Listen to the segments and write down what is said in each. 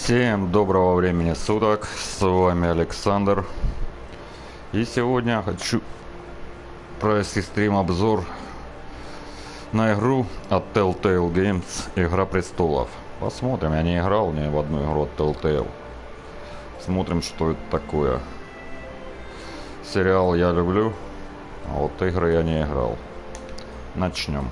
Всем доброго времени суток, с вами Александр. И сегодня хочу провести стрим-обзор на игру от Telltale Games, Игра престолов. Посмотрим, я не играл ни в одну игру от Telltale. Смотрим, что это такое. Сериал я люблю, а вот игры я не играл. Начнем.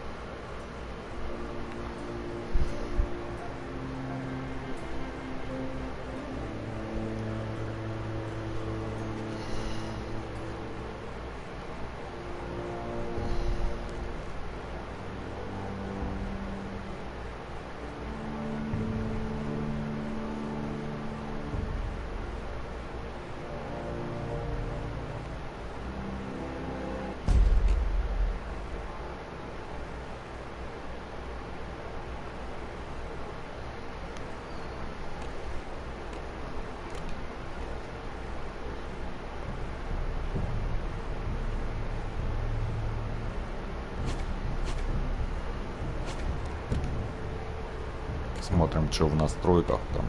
Смотрим, что в настройках там.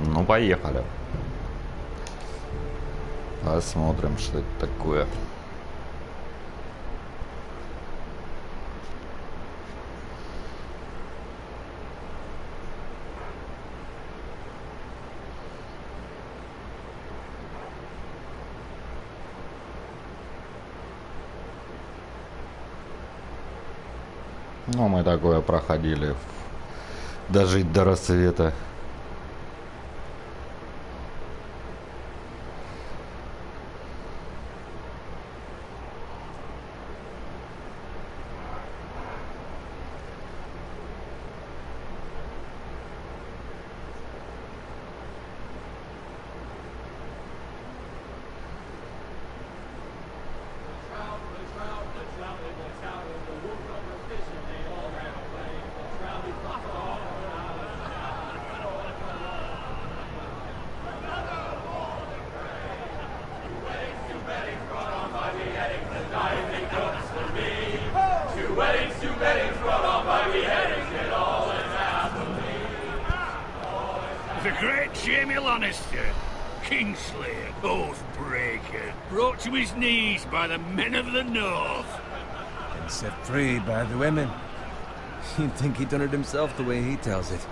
Ну, поехали. Посмотрим, что это такое. Ну, мы такое проходили. Дожить до рассвета. To his knees by the men of the north. And set free by the women. You'd think he'd done it himself the way he tells it.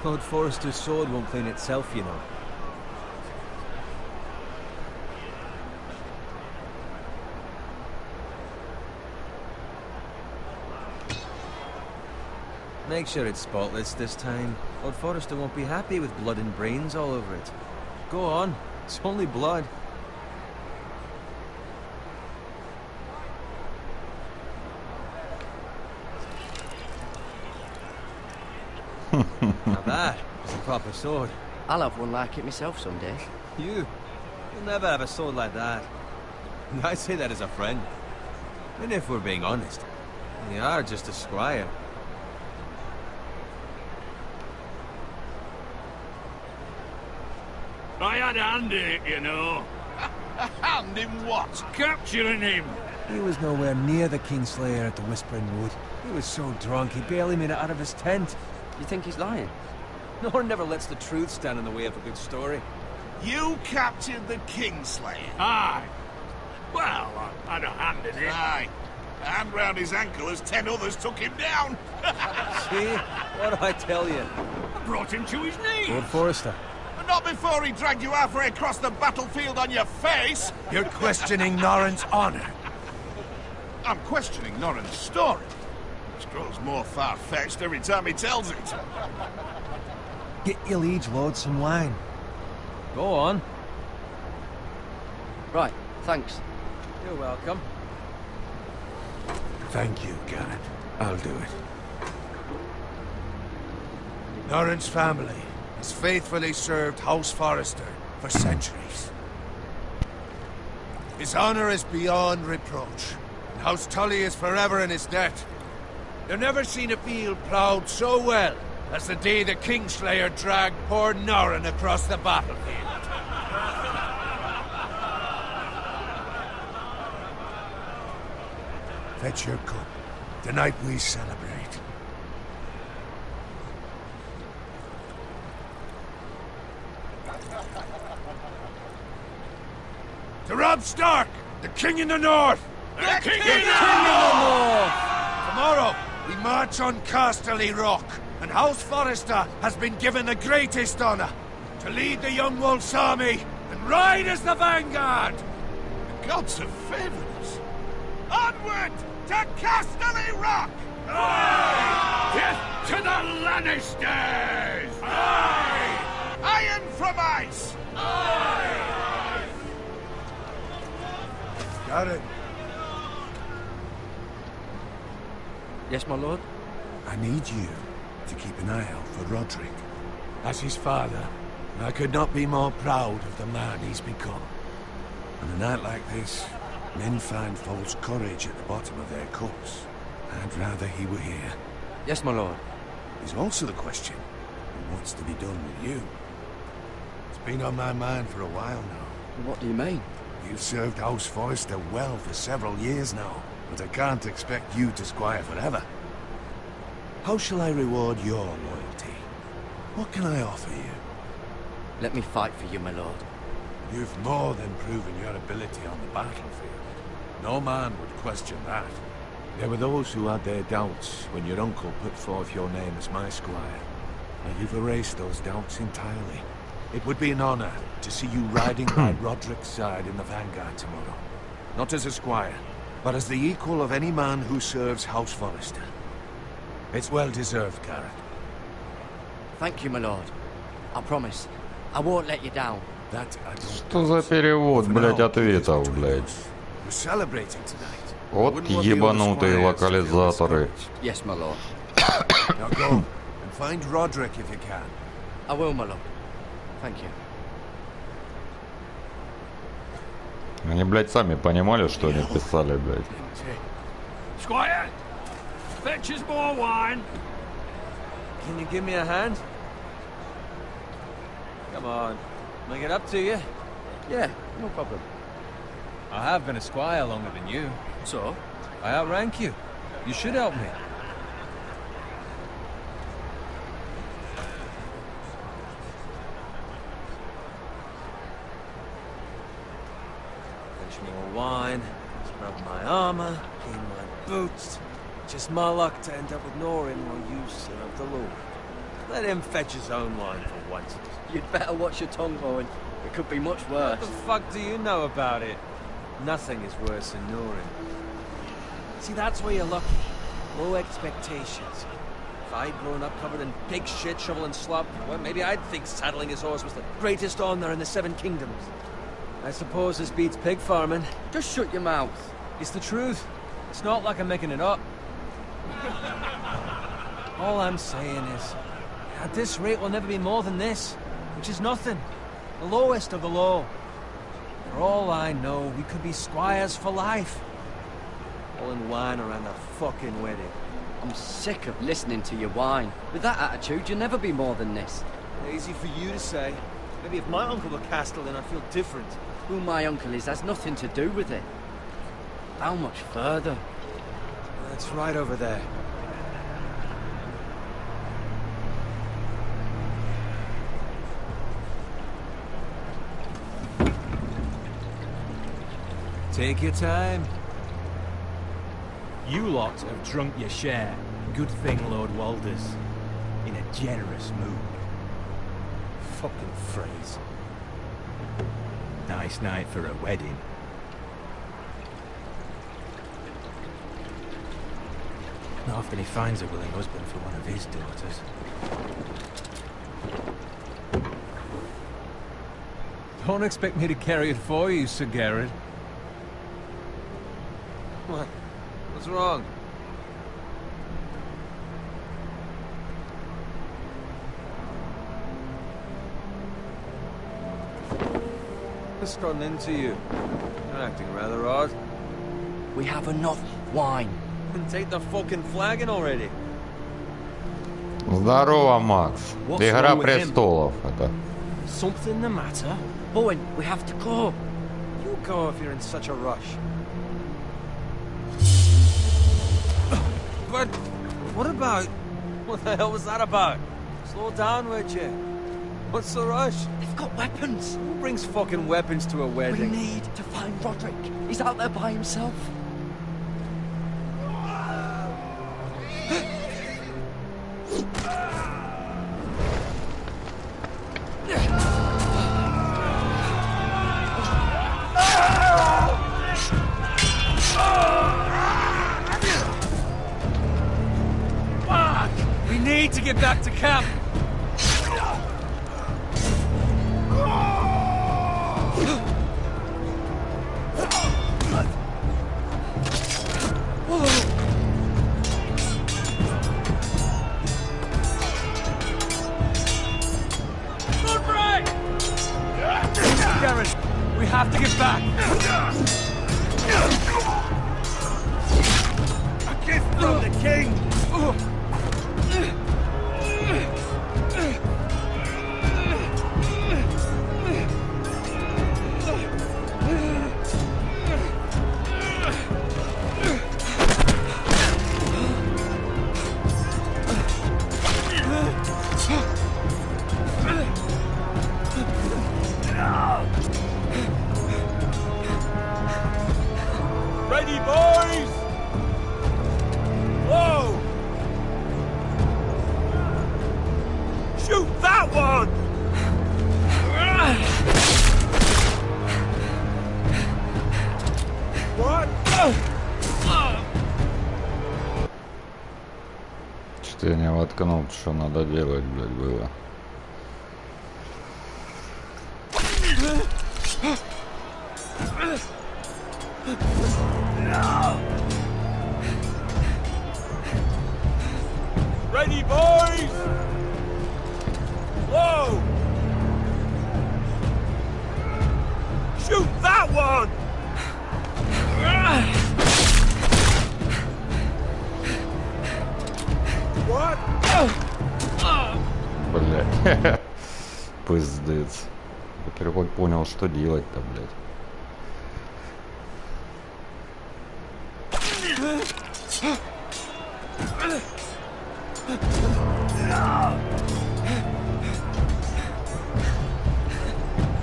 Lord Forrester's sword won't clean itself, you know. Make sure it's spotless this time. Lord Forrester won't be happy with blood and brains all over it. Go on, it's only blood. Now that is a proper sword. I'll have one like it myself someday. You'll never have a sword like that. And I say that as a friend. And if we're being honest, you are just a squire. I had a hand in it, you know. A hand in what? Capturing him. He was nowhere near the Kingslayer at the Whispering Wood. He was so drunk he barely made it out of his tent. You think he's lying? Nor never lets the truth stand in the way of a good story. You captured the Kingslayer? Aye. Well, I had a hand in it. Aye. A hand round his ankle as 10 others took him down. See? What do I tell you? I brought him to his knees. Lord Forrester. Not before he dragged you halfway across the battlefield on your face. You're questioning Norrin's honor. I'm questioning Norrin's story. Which grows more far-fetched every time he tells it. Get your liege lord some wine. Go on. Right, thanks. You're welcome. Thank you, Garrett. I'll do it. Norrin's family has faithfully served House Forrester for centuries. His honor is beyond reproach, and House Tully is forever in his debt. You've never seen a field ploughed so well as the day the Kingslayer dragged poor Norrin across the battlefield. Fetch your cup. Tonight we celebrate. To Robb Stark, the King in the North! The King in the North! Tomorrow, we march on Casterly Rock, and House Forrester has been given the greatest honor to lead the Young Wolf's army and ride as the vanguard! The gods have favored us. Onward to Casterly Rock! Aye! Death to the Lannisters! Aye! Iron from ice! Aye! Got it. Yes, my lord? I need you to keep an eye out for Roderick. As his father, I could not be more proud of the man he's become. On a night like this, men find false courage at the bottom of their cups. I'd rather he were here. Yes, my lord. There's also the question of what's to be done with you. It's been on my mind for a while now. What do you mean? You've served House Forrester well for several years now, but I can't expect you to squire forever. How shall I reward your loyalty? What can I offer you? Let me fight for you, my lord. You've more than proven your ability on the battlefield. No man would question that. There were those who had their doubts when your uncle put forth your name as my squire. Now you've erased those doubts entirely. It would be an honor to see you riding by Roderick's side in the vanguard tomorrow. Not as a squire, but as the equal of any man who serves House Forrester. It's well deserved, Garrett. Thank you, my lord. I promise. I won't let you down. That I don't. Что за перевод, блять, ответов, блять? We're celebrating tonight. Вот ебанутые локализаторы. Yes, my lord. Now go and find Roderick if you can. I will, my lord. Thank you. Они, блядь, сами понимали, что они писали, блядь. Squire, fetch us more wine. Can you give me a hand? Come on. Make it up to you. Yeah, no problem. I have been a squire longer than you. So? I outrank you. You should help me. Fetch more wine, scrub my armor, clean my boots. Just my luck to end up with Norrin while you serve the Lord. Let him fetch his own wine for once. You'd better watch your tongue, Owen. It could be much worse. What the fuck do you know about it? Nothing is worse than Norrin. See, that's where you're lucky. Low expectations. If I'd grown up covered in pig shit, shovel and slop, well, maybe I'd think saddling his horse was the greatest honor in the Seven Kingdoms. I suppose this beats pig farming. Just shut your mouth. It's the truth. It's not like I'm making it up. All I'm saying is, at this rate we'll never be more than this, which is nothing. The lowest of the low. For all I know, we could be squires for life. Pulling wine around a fucking wedding. I'm sick of listening to your whine. With that attitude, you'll never be more than this. Easy for you to say. Maybe if my uncle were Castellan, I'd feel different. Who my uncle is has nothing to do with it. How much further? That's right over there. Take your time. You lot have drunk your share. Good thing Lord Walder's in a generous mood. Fucking phrase. Nice night for a wedding. Not often he finds a willing husband for one of his daughters. Don't expect me to carry it for you, Sir Garrett. What? What's wrong? Just run into you. You're acting rather odd. We have enough wine. And take the fucking flagon already. Здорово, Макс. What's Игра wrong with him? престолов это. Something the matter? Owen, we have to go. You go if you're in such a rush. But what about... What the hell was that about? Slow down, would you? What's the rush? They've got weapons. Who brings fucking weapons to a We wedding? need to find Roderick. He's out there by himself. We need to get back to camp. Garrett, we have to get back. A gift from the king. Ready, boys! Whoa! Shoot that one! What? Что я не воткнул, что надо делать, блядь, было. Ready, boys! Whoa! Shoot that one! What? Блядь. Пиздец. Теперь хоть понял, что делать-то, блядь.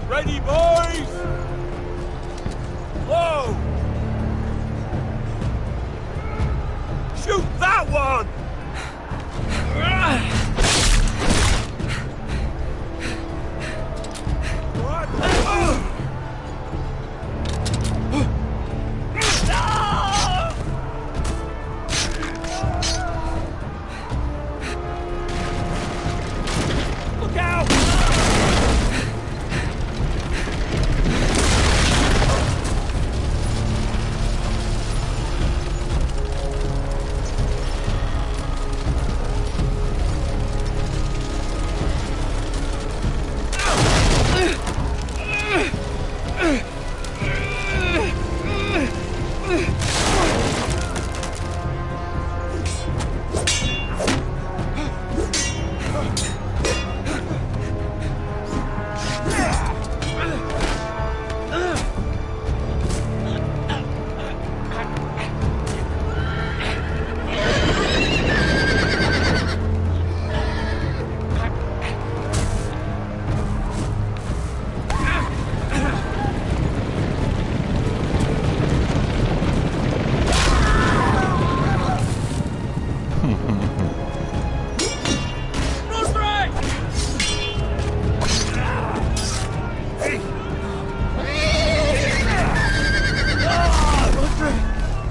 Ready, boys! Whoa! Shoot that one! What? Look out!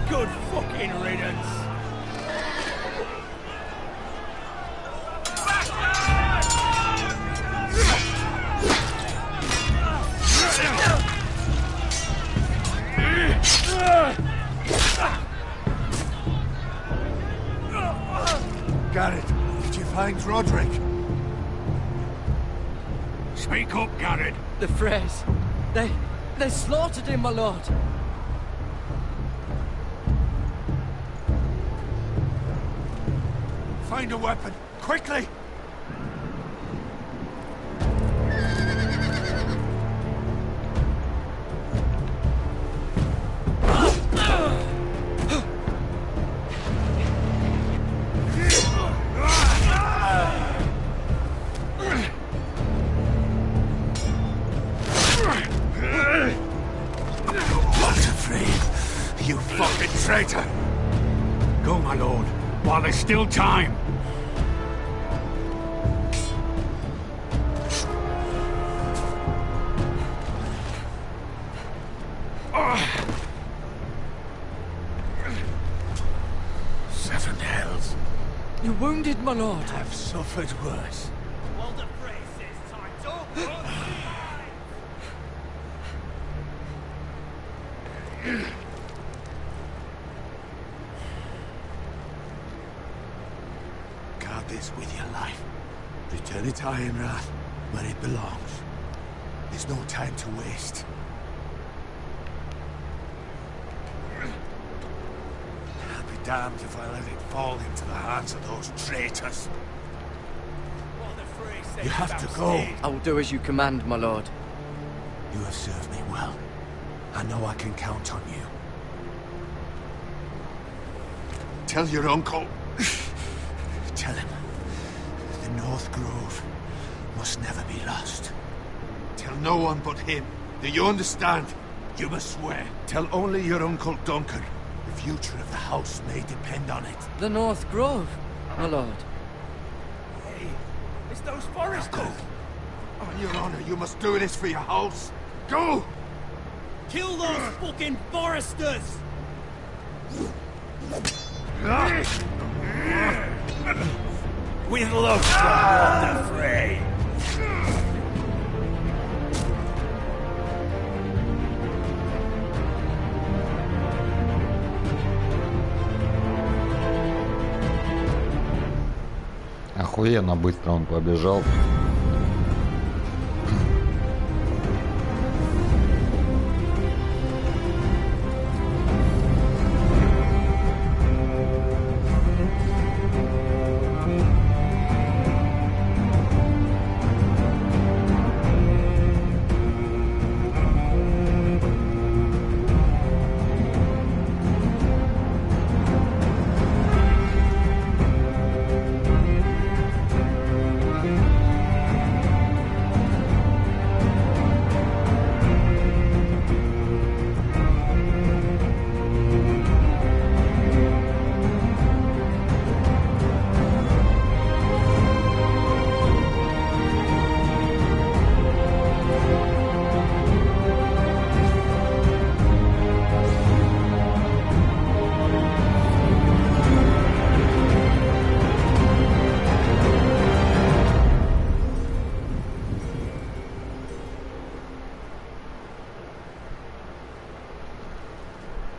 Good fucking riddance! Garrett, did you find Roderick? Speak up, Garrett. The Freys. They slaughtered him, my lord. Find a weapon, quickly! You fucking traitor! Go, my lord, while there's still time. Seven hells. You're wounded, my lord. I've suffered worse. Well, the phrase is time. Don't Guard this with your life. Return it to Ironrath, where it belongs. There's no time to waste. I'll be damned if I let it fall into the hands of those traitors. You have to go. I will do as you command, my lord. You have served me well. I know I can count on you. Tell your uncle. Tell him. The North Grove must never be lost. Tell no one but him. Do you understand? You must swear. Tell only your Uncle Duncan. The future of the house may depend on it. The North Grove, my lord. Hey, it's those foresters. Go. On your honor, you must do this for your house. Go! Kill those fucking foresters! With love from the fray. Охуенно быстро он побежал.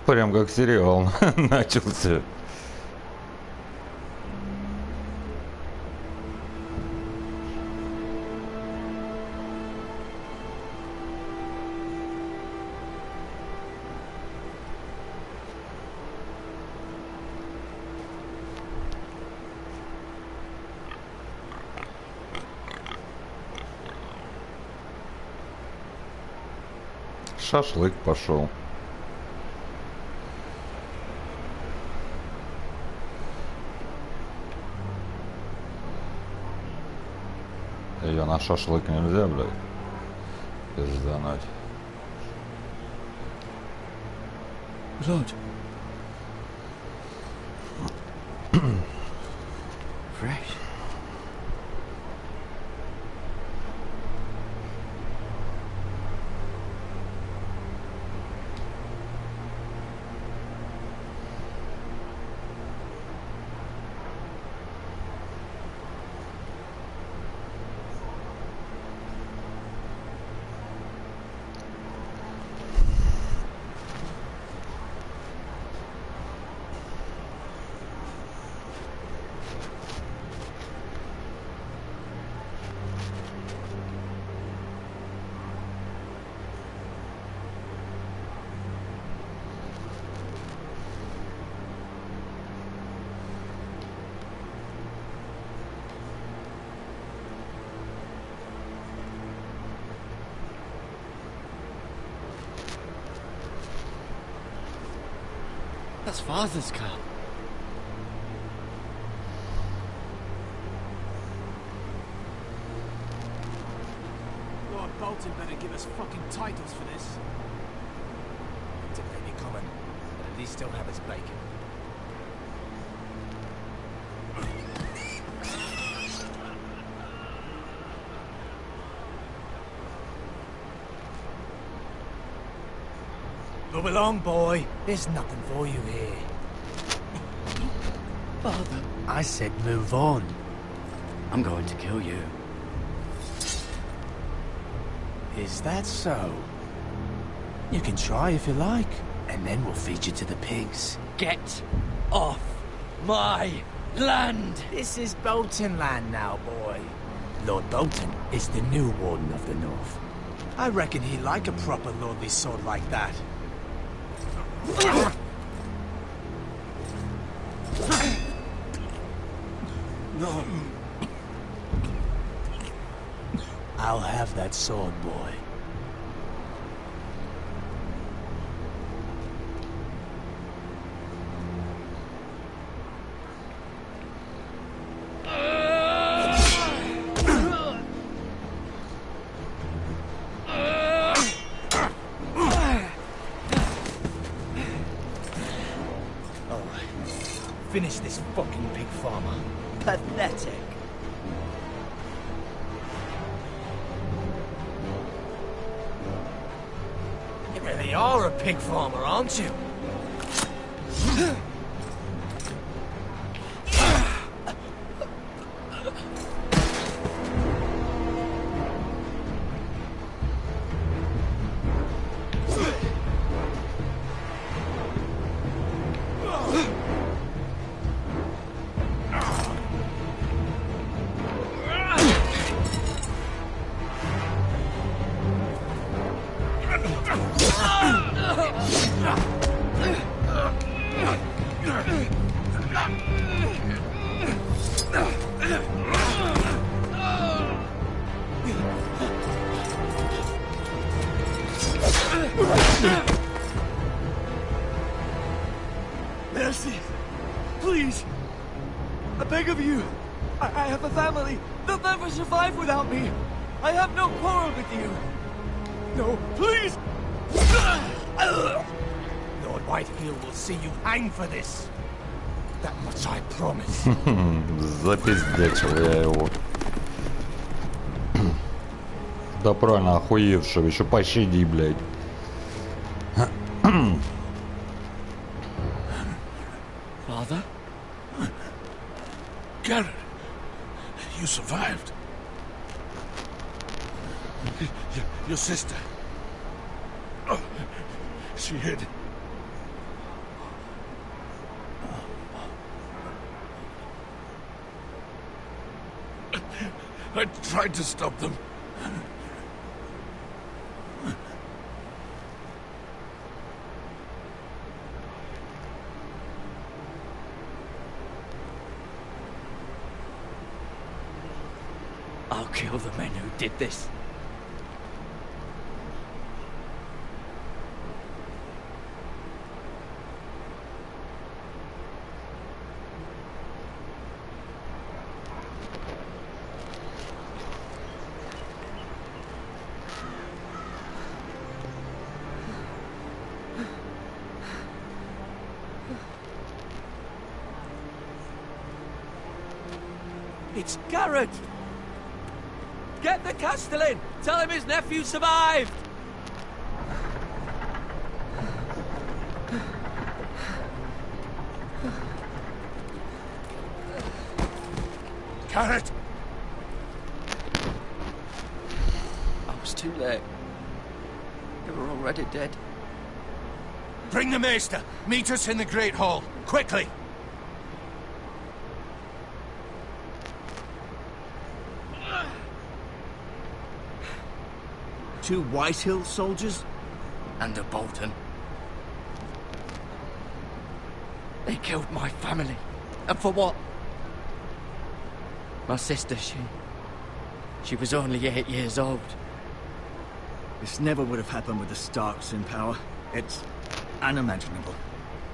Прям как сериал начался. Шашлык пошел. Ее на шашлык нельзя, блядь, пиздануть. Lord. Fresh. That's Father's car. Lord Bolton better give us fucking titles for this. Delay me coming, but at least still have his bacon. Move along, boy. There's nothing for you here. Father, I said move on. I'm going to kill you. Is that so? You can try if you like, and then we'll feed you to the pigs. Get off my land! This is Bolton land now, boy. Lord Bolton is the new Warden of the North. I reckon he'd like a proper lordly sword like that. No. I'll have that sword, boy. Finish this fucking pig farmer. Pathetic. You really are a pig farmer, aren't you? Mercy! Please! I beg of you! I have a family! They'll never survive without me! I have no quarrel with you! No, please! Lord Whitehill will see you hang for this. That much I promise. Запиздячил я его. Да правильно, охуевшего, еще пощади, блядь. Father? Garrett, you survived. Your sister. Oh, she hid. I tried to stop them. I'll kill the men who did this. It's Garrett! Get the Castellan! Tell him his nephew survived! Garrett! I was too late. They were already dead. Bring the maester. Meet us in the Great Hall. Quickly! Two Whitehill soldiers? And a Bolton. They killed my family. And for what? My sister, she was only 8 years old. This never would have happened with the Starks in power. It's unimaginable.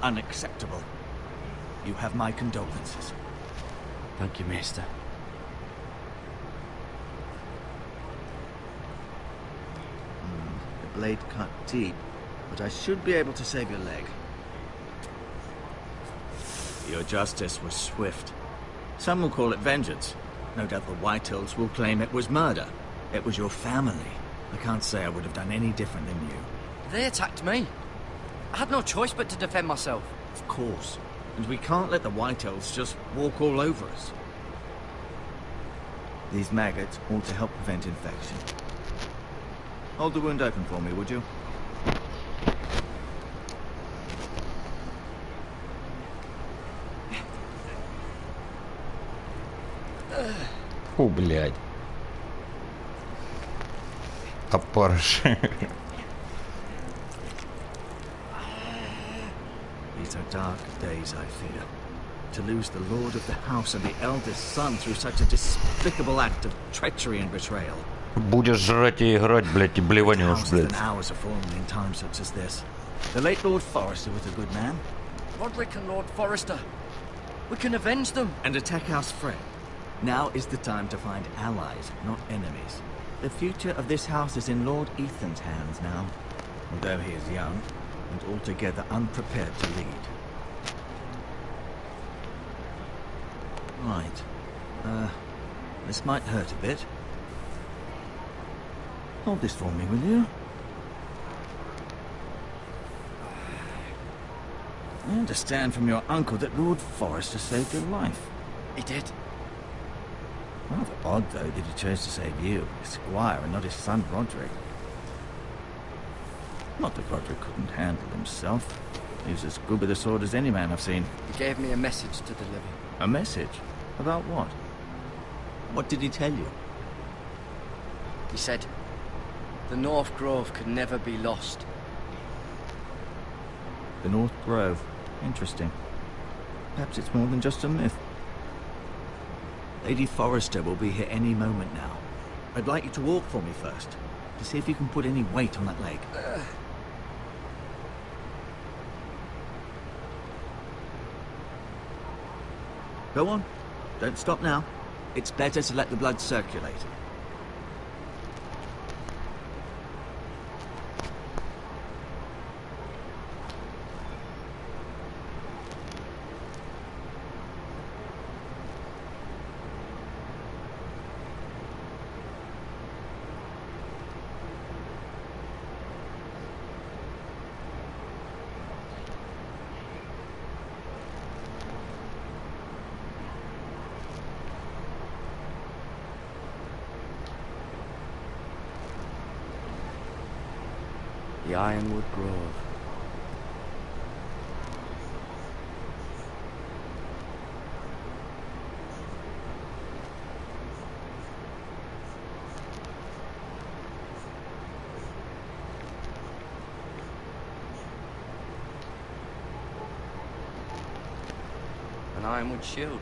unacceptable. You have my condolences. Thank you, Maester. The blade cut deep, but I should be able to save your leg. Your justice was swift. Some will call it vengeance. No doubt the Whitehills will claim it was murder. It was your family. I can't say I would have done any different than you. They attacked me. I had no choice but to defend myself. Of course. And we can't let the Whitehills just walk all over us. These maggots ought to help prevent infection. Hold the wound open for me, would you? Фу, блядь. Опарыш. These are dark days, I fear. To lose the lord of the house and the eldest son through such a despicable act of treachery and betrayal. Будешь жрать и играть, блядь, и блеванешь, Thousands блядь. and hours are fallen in times such as this. The late Lord Forrester was a good man. Roderick and Lord Forrester. We can avenge them. And attack our friend. Now is the time to find allies, not enemies. The future of this house is in Lord Ethan's hands now, although he is young and altogether unprepared to lead. Right. This might hurt a bit. Hold this for me, will you? I understand from your uncle that Lord Forrester saved your life. He did. Rather odd, though, that he chose to save you, his squire, and not his son Roderick. Not that Roderick couldn't handle himself. He was as good with a sword as any man I've seen. He gave me a message to deliver. A message? About what? What did he tell you? He said, the North Grove could never be lost. The North Grove. Interesting. Perhaps it's more than just a myth. Lady Forrester will be here any moment now. I'd like you to walk for me first, to see if you can put any weight on that leg. Go on. Don't stop now. It's better to let the blood circulate. The Ironwood Grove. An ironwood shield.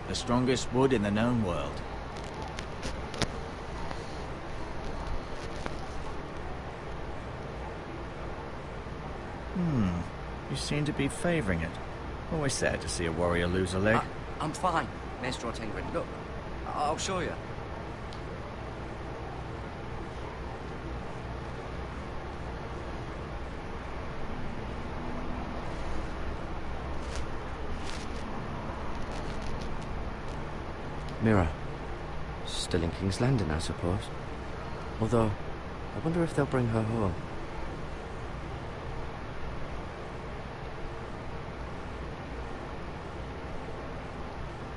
The strongest wood in the known world. You seem to be favoring it. Always sad to see a warrior lose a leg. I'm fine, Maester Ortengrin. Look, I'll show you. Mira. Still in King's Landing, I suppose. Although, I wonder if they'll bring her home.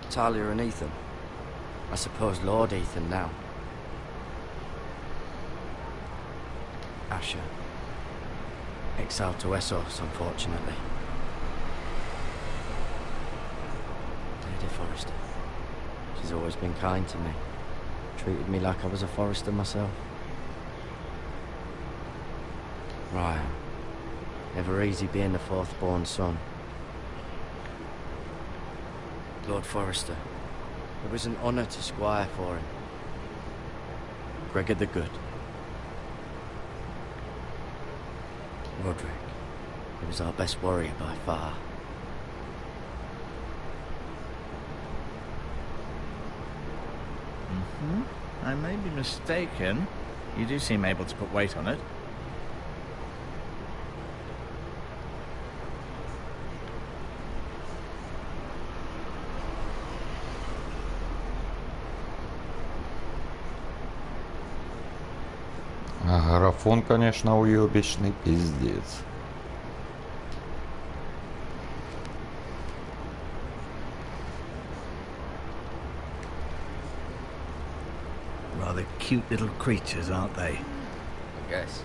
Talia and Ethan. I suppose Lord Ethan now. Asher. Exiled to Essos, unfortunately. Lady Forrester. She's always been kind to me. Treated me like I was a Forrester myself. Ryan. Never easy being the fourth-born son. Lord Forrester. It was an honour to squire for him. Gregor the Good. Roderick. He was our best warrior by far. I may be mistaken. You do seem able to put weight on it. А графон, конечно, уебищный пиздец. Rather cute little creatures, aren't they? I guess.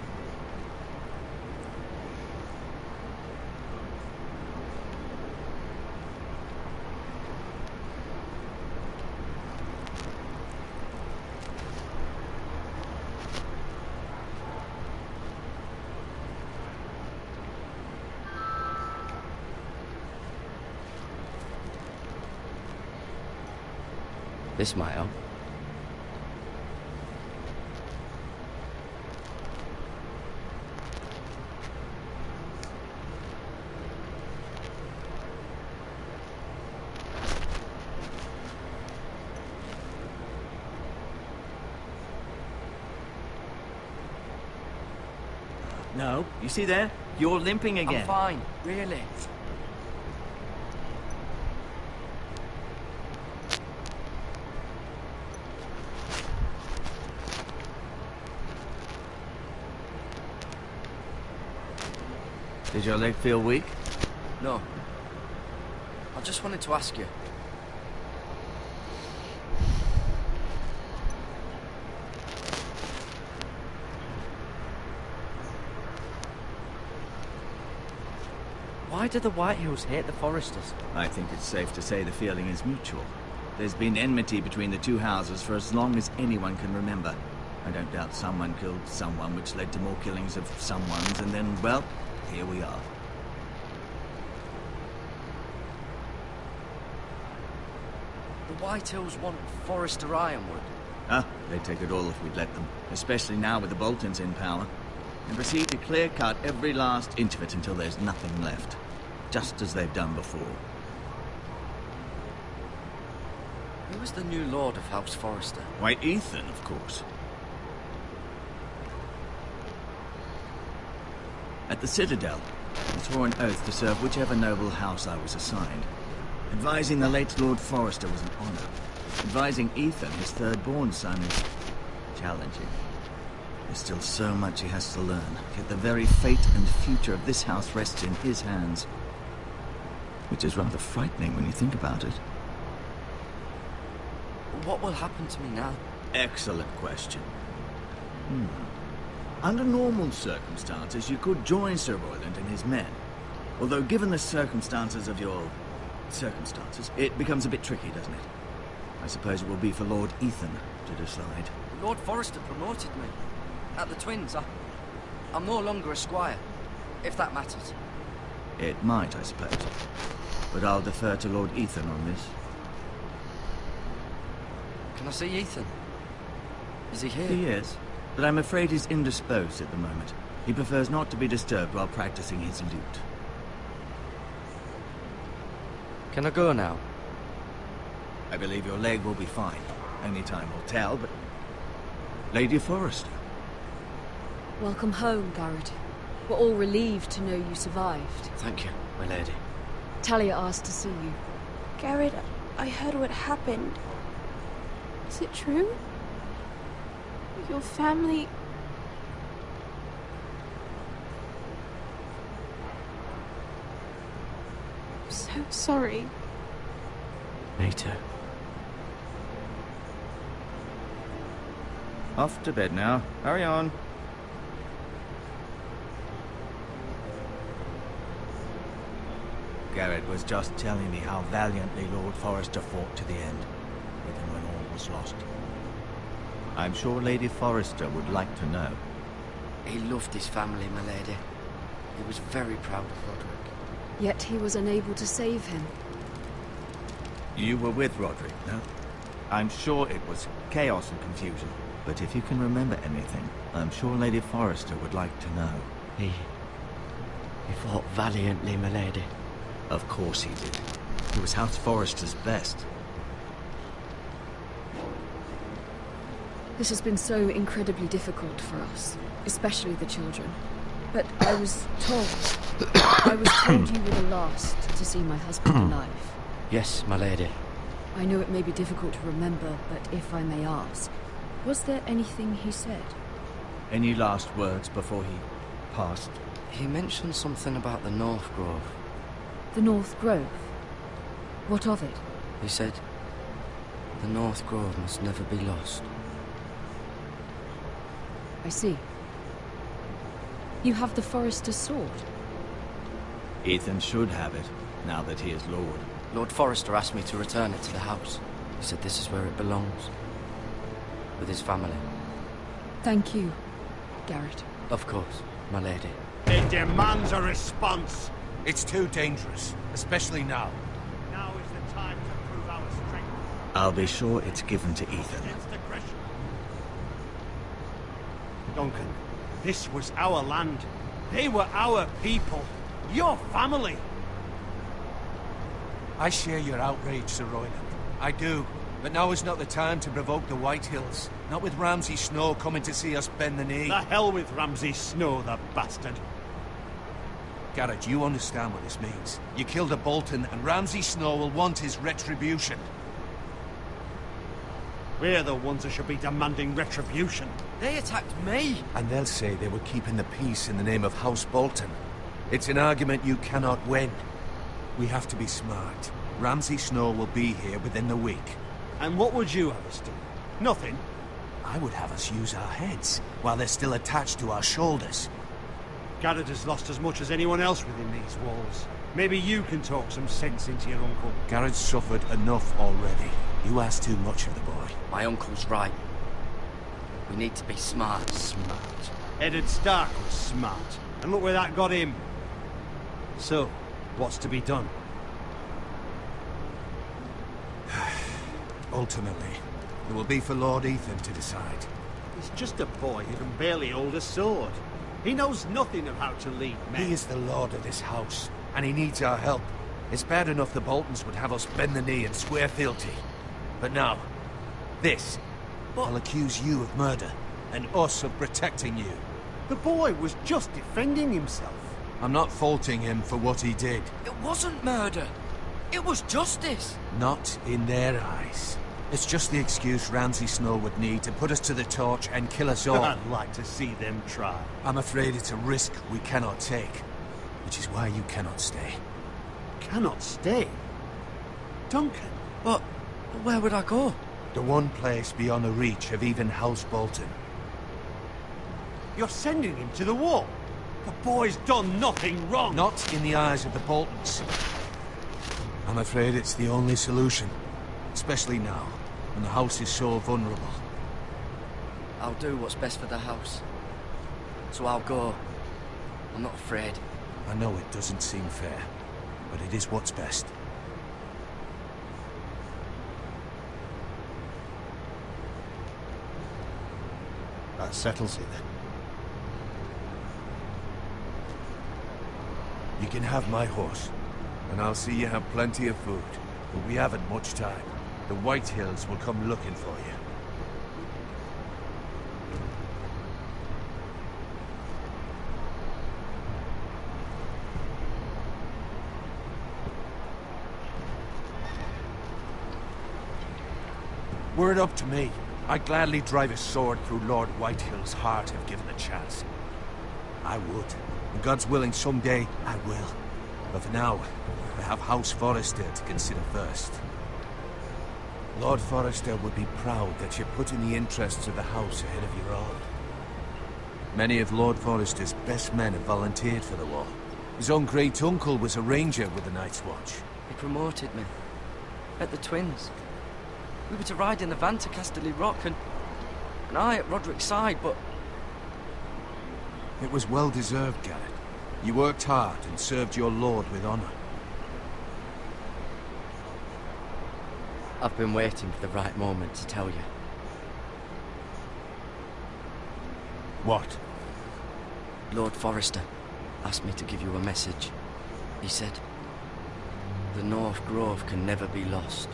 This might help. No, you see there? You're limping again. I'm fine, really. Did your leg feel weak? No. I just wanted to ask you. Why do the Whitehills hate the Foresters? I think it's safe to say the feeling is mutual. There's been enmity between the two houses for as long as anyone can remember. I don't doubt someone killed someone, which led to more killings of someones, and then, well, here we are. The Whitehills want Forester ironwood. Ah, they'd take it all if we'd let them, especially now with the Boltons in power, and proceed to clear-cut every last inch of it until there's nothing left, just as they've done before. Who was the new Lord of House Forester? Why, Ethan, of course. At the Citadel, I swore an oath to serve whichever noble house I was assigned. Advising the late Lord Forester was an honor. Advising Ethan, his third-born son, is challenging. There's still so much he has to learn, yet the very fate and future of this house rests in his hands. Which is rather frightening when you think about it. What will happen to me now? Excellent question. Under normal circumstances, you could join Sir Royland and his men. Although given the circumstances of your circumstances, it becomes a bit tricky, doesn't it? I suppose it will be for Lord Ethan to decide. Lord Forester promoted me. At the Twins, I'm no longer a squire, if that matters. It might, I suppose. But I'll defer to Lord Ethan on this. Can I see Ethan? Is he here? He is, but I'm afraid he's indisposed at the moment. He prefers not to be disturbed while practicing his lute. Can I go now? I believe your leg will be fine. Only time will tell, but... Lady Forester. Welcome home, Garrett. We're all relieved to know you survived. Thank you, my lady. Talia asked to see you. Garrett, I heard what happened. Is it true? Your family... I'm so sorry. Me too. Off to bed now. Hurry on. Garrett was just telling me how valiantly Lord Forester fought to the end, even when all was lost. I'm sure Lady Forester would like to know. He loved his family, my lady. He was very proud of Roderick. Yet he was unable to save him. You were with Roderick, no? I'm sure it was chaos and confusion. But if you can remember anything, I'm sure Lady Forester would like to know. He fought valiantly, my lady. Of course he did. He was House Forrester's best. This has been so incredibly difficult for us, especially the children. But I was told you were the last to see my husband alive. Yes, my lady. I know it may be difficult to remember, but if I may ask, was there anything he said? Any last words before he passed? He mentioned something about the North Grove. The North Grove? What of it? He said, the North Grove must never be lost. I see. You have the Forrester's sword. Ethan should have it, now that he is Lord. Lord Forrester asked me to return it to the house. He said this is where it belongs. With his family. Thank you, Garrett. Of course, my lady. It demands a response. It's too dangerous, especially now. Now is the time to prove our strength I'll be sure it's given to Ethan. against aggression. Duncan, this was our land. They were our people. Your family. I share your outrage, Sir Royland. I do. But now is not the time to provoke the White Hills. Not with Ramsay Snow coming to see us bend the knee. The hell with Ramsay Snow, the bastard. Garrett, you understand what this means. You killed a Bolton, and Ramsay Snow will want his retribution. We're the ones that should be demanding retribution. They attacked me! And they'll say they were keeping the peace in the name of House Bolton. It's an argument you cannot win. We have to be smart. Ramsay Snow will be here within the week. And what would you have us do? Nothing. I would have us use our heads, while they're still attached to our shoulders. Garrett has lost as much as anyone else within these walls. Maybe you can talk some sense into your uncle. Garrett's suffered enough already. You ask too much of the boy. My uncle's right. We need to be smart. Smart. Eddard Stark was smart. And look where that got him. So, what's to be done? Ultimately, it will be for Lord Ethan to decide. He's just a boy who can barely hold a sword. He knows nothing of how to lead men. He is the lord of this house, and he needs our help. It's bad enough the Boltons would have us bend the knee and swear fealty. But now, this. I'll accuse you of murder, and us of protecting you. The boy was just defending himself. I'm not faulting him for what he did. It wasn't murder. It was justice. Not in their eyes. It's just the excuse Ramsay Snow would need to put us to the torch and kill us all. I'd like to see them try. I'm afraid it's a risk we cannot take, which is why you cannot stay. Cannot stay? Duncan? But where would I go? The one place beyond the reach of even House Bolton. You're sending him to the wall? The boy's done nothing wrong. Not in the eyes of the Boltons. I'm afraid it's the only solution. Especially now, when the house is so vulnerable. I'll do what's best for the house. So I'll go. I'm not afraid. I know it doesn't seem fair, but it is what's best. That settles it then. You can have my horse, and I'll see you have plenty of food. But we haven't much time. The White Hills will come looking for you. Were it up to me, I'd gladly drive a sword through Lord Whitehill's heart if given a chance. I would. And God's willing, someday I will. But for now, I have House Forrester to consider first. Lord Forrester would be proud that you're putting the interests of the house ahead of your own. Many of Lord Forrester's best men have volunteered for the war. His own great-uncle was a ranger with the Night's Watch. He promoted me. At the Twins. We were to ride in the van to Casterly Rock and I at Roderick's side, but... It was well-deserved, Garrett. You worked hard and served your lord with honor. I've been waiting for the right moment to tell you. What? Lord Forrester. asked me to give you a message. He said, the North Grove can never be lost.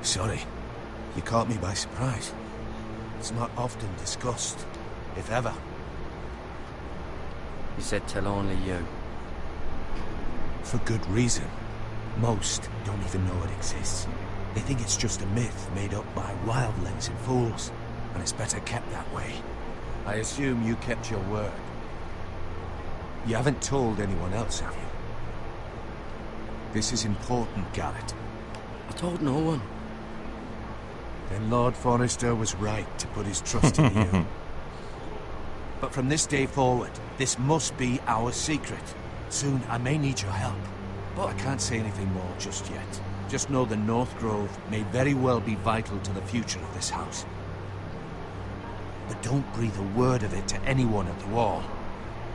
Sorry, you caught me by surprise. It's not often discussed, if ever. He said tell only you. For good reason. Most don't even know it exists. They think it's just a myth made up by wildlings and fools, and it's better kept that way. I assume you kept your word. You haven't told anyone else, have you? This is important, Garrett. I told no one. Then Lord Forrester was right to put his trust in you. But from this day forward, this must be our secret. Soon I may need your help, but I can't say anything more just yet. Just know the North Grove may very well be vital to the future of this house. But don't breathe a word of it to anyone at the wall.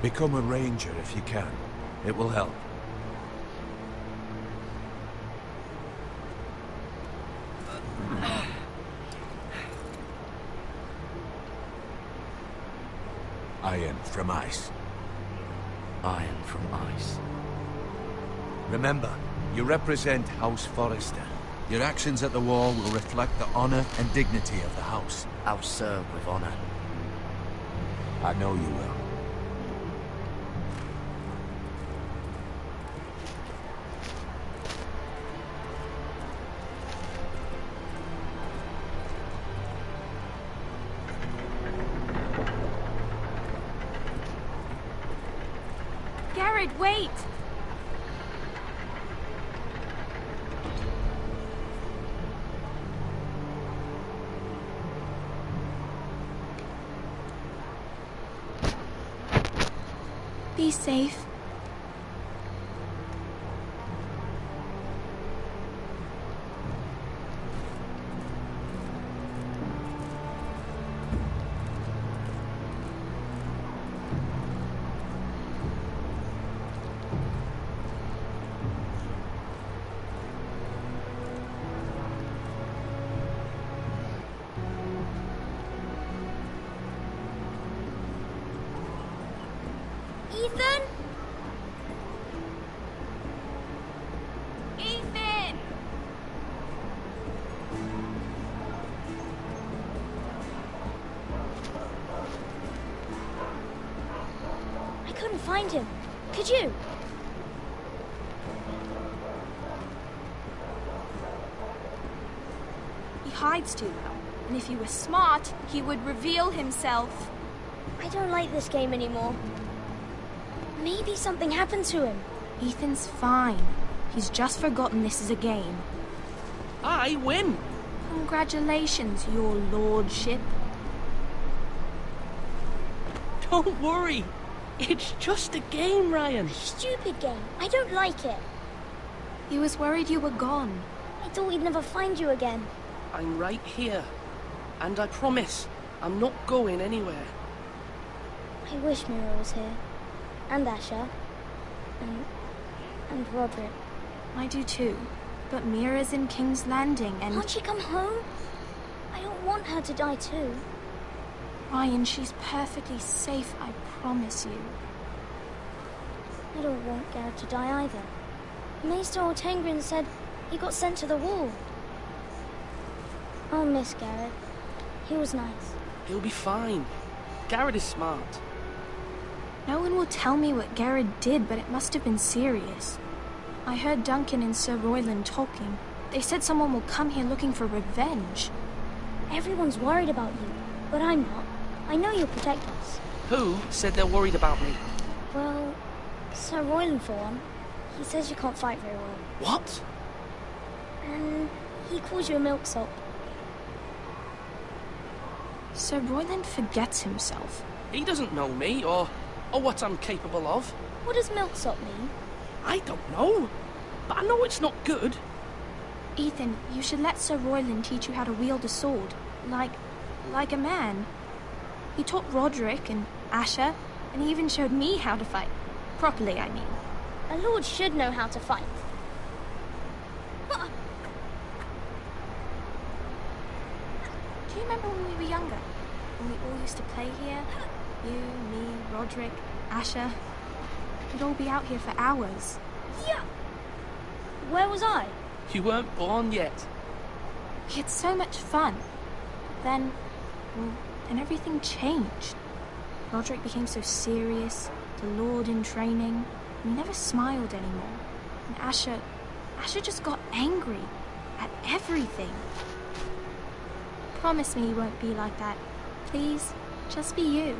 Become a ranger if you can. It will help. Iron from ice. Iron from ice. Remember, you represent House Forrester. Your actions at the wall will reflect the honor and dignity of the house. I'll serve with honor. I know you will. Garrett, wait! Be safe. Ethan? Ethan! I couldn't find him. Could you? He hides too well. And if he were smart, he would reveal himself. I don't like this game anymore. Maybe something happened to him. Ethan's fine. He's just forgotten this is a game. I win! Congratulations, your lordship. Don't worry. It's just a game, Ryan. Stupid game. I don't like it. He was worried you were gone. I thought we'd never find you again. I'm right here. And I promise, I'm not going anywhere. I wish Mira was here. And Asher. And Roderick. I do too. But Mira's in King's Landing and... Can't she come home? I don't want her to die too. Ryan, she's perfectly safe, I promise you. I don't want Garrett to die either. Maester Ortengrin said he got sent to the wall. I'll miss Garrett. He was nice. He'll be fine. Garrett is smart. No one will tell me what Garrett did, but it must have been serious. I heard Duncan and Sir Royland talking. They said someone will come here looking for revenge. Everyone's worried about you, but I'm not. I know you'll protect us. Who said they're worried about me? Well, Sir Royland for one. He says you can't fight very well. What? And he calls you a milksop. Sir Royland forgets himself. He doesn't know me or what I'm capable of. What does milksop mean? I don't know, but I know it's not good. Ethan, you should let Sir Royland teach you how to wield a sword. Like a man. He taught Roderick and Asher, and he even showed me how to fight. Properly, I mean. A lord should know how to fight. Do you remember when we were younger? all used to play here. You, me, Roderick, Asher. We'd all be out here for hours. Yeah. Where was I? You weren't born yet. We had so much fun. Then everything changed. Roderick became so serious, the Lord in training. He never smiled anymore. And Asher just got angry at everything. Promise me you won't be like that. Please, just be you.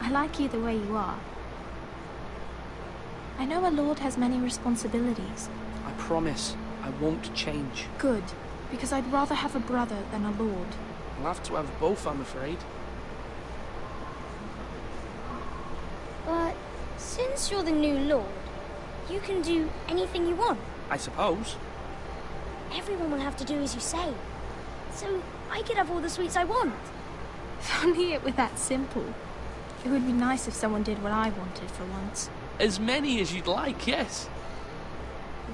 I like you the way you are. I know a lord has many responsibilities. I promise I won't change. Good, because I'd rather have a brother than a lord. I'll have to have both, I'm afraid. But since you're the new lord, you can do anything you want. I suppose. Everyone will have to do as you say. So I could have all the sweets I want. If only it were that simple. It would be nice if someone did what I wanted for once. As many as you'd like, yes.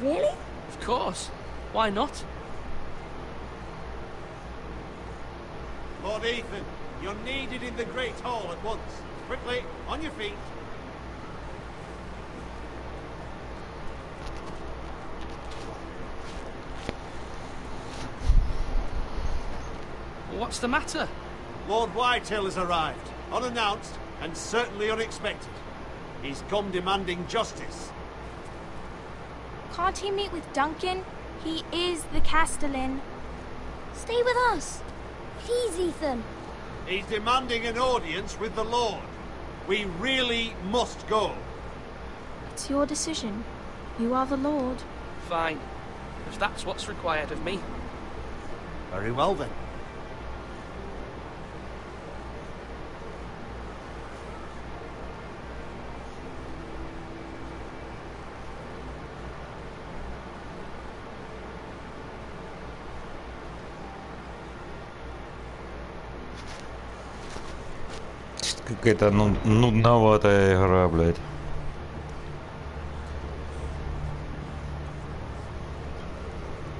Really? Of course. Why not? Lord Ethan, you're needed in the Great Hall at once. Quickly, on your feet. What's the matter? Lord Whitehill has arrived, unannounced and certainly unexpected. He's come demanding justice. Can't he meet with Duncan? He is the Castellan. Stay with us. Please, Ethan. He's demanding an audience with the Lord. We really must go. It's your decision. You are the Lord. Fine. If that's what's required of me. Very well then. Какая-то нудноватая игра, блядь.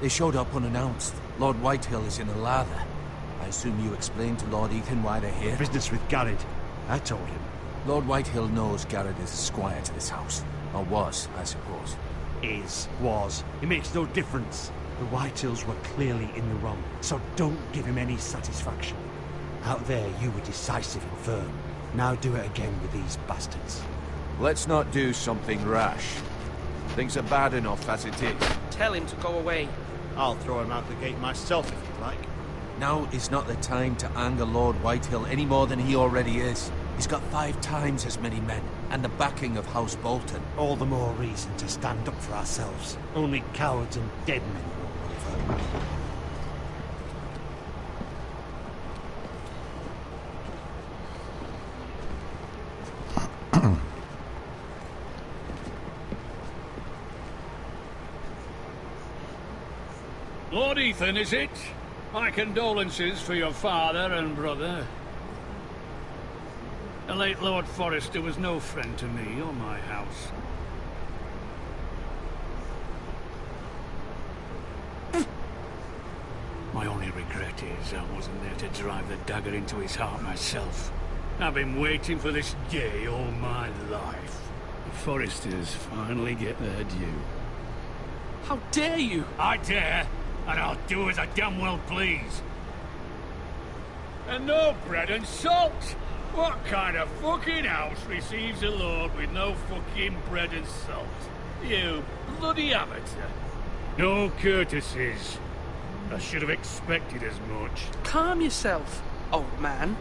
They showed up unannounced. Lord Whitehill is in a lather. I assume you explained to Lord Ethan why they're here? Business with Garrett. I told him. Lord Whitehill knows Garrett is squire to this house. Or was, I suppose. Was. It makes no difference. The Whitehills were clearly in the wrong, so don't give him any satisfaction. Out there, you were decisive and firm. Now do it again with these bastards. Let's not do something rash. Things are bad enough as it is. Tell him to go away. I'll throw him out the gate myself if you'd like. Now is not the time to anger Lord Whitehill any more than he already is. He's got 5 times as many men, and the backing of House Bolton. All the more reason to stand up for ourselves. Only cowards and dead men will run for. Lord Ethan, is it? My condolences for your father and brother. The late Lord Forrester was no friend to me or my house. My only regret is I wasn't there to drive the dagger into his heart myself. I've been waiting for this day all my life. The Forresters finally get their due. How dare you? I dare, and I'll do as I damn well please. And no bread and salt! What kind of fucking house receives a lord with no fucking bread and salt? You bloody amateur. No courtesies. I should have expected as much. Calm yourself, old man.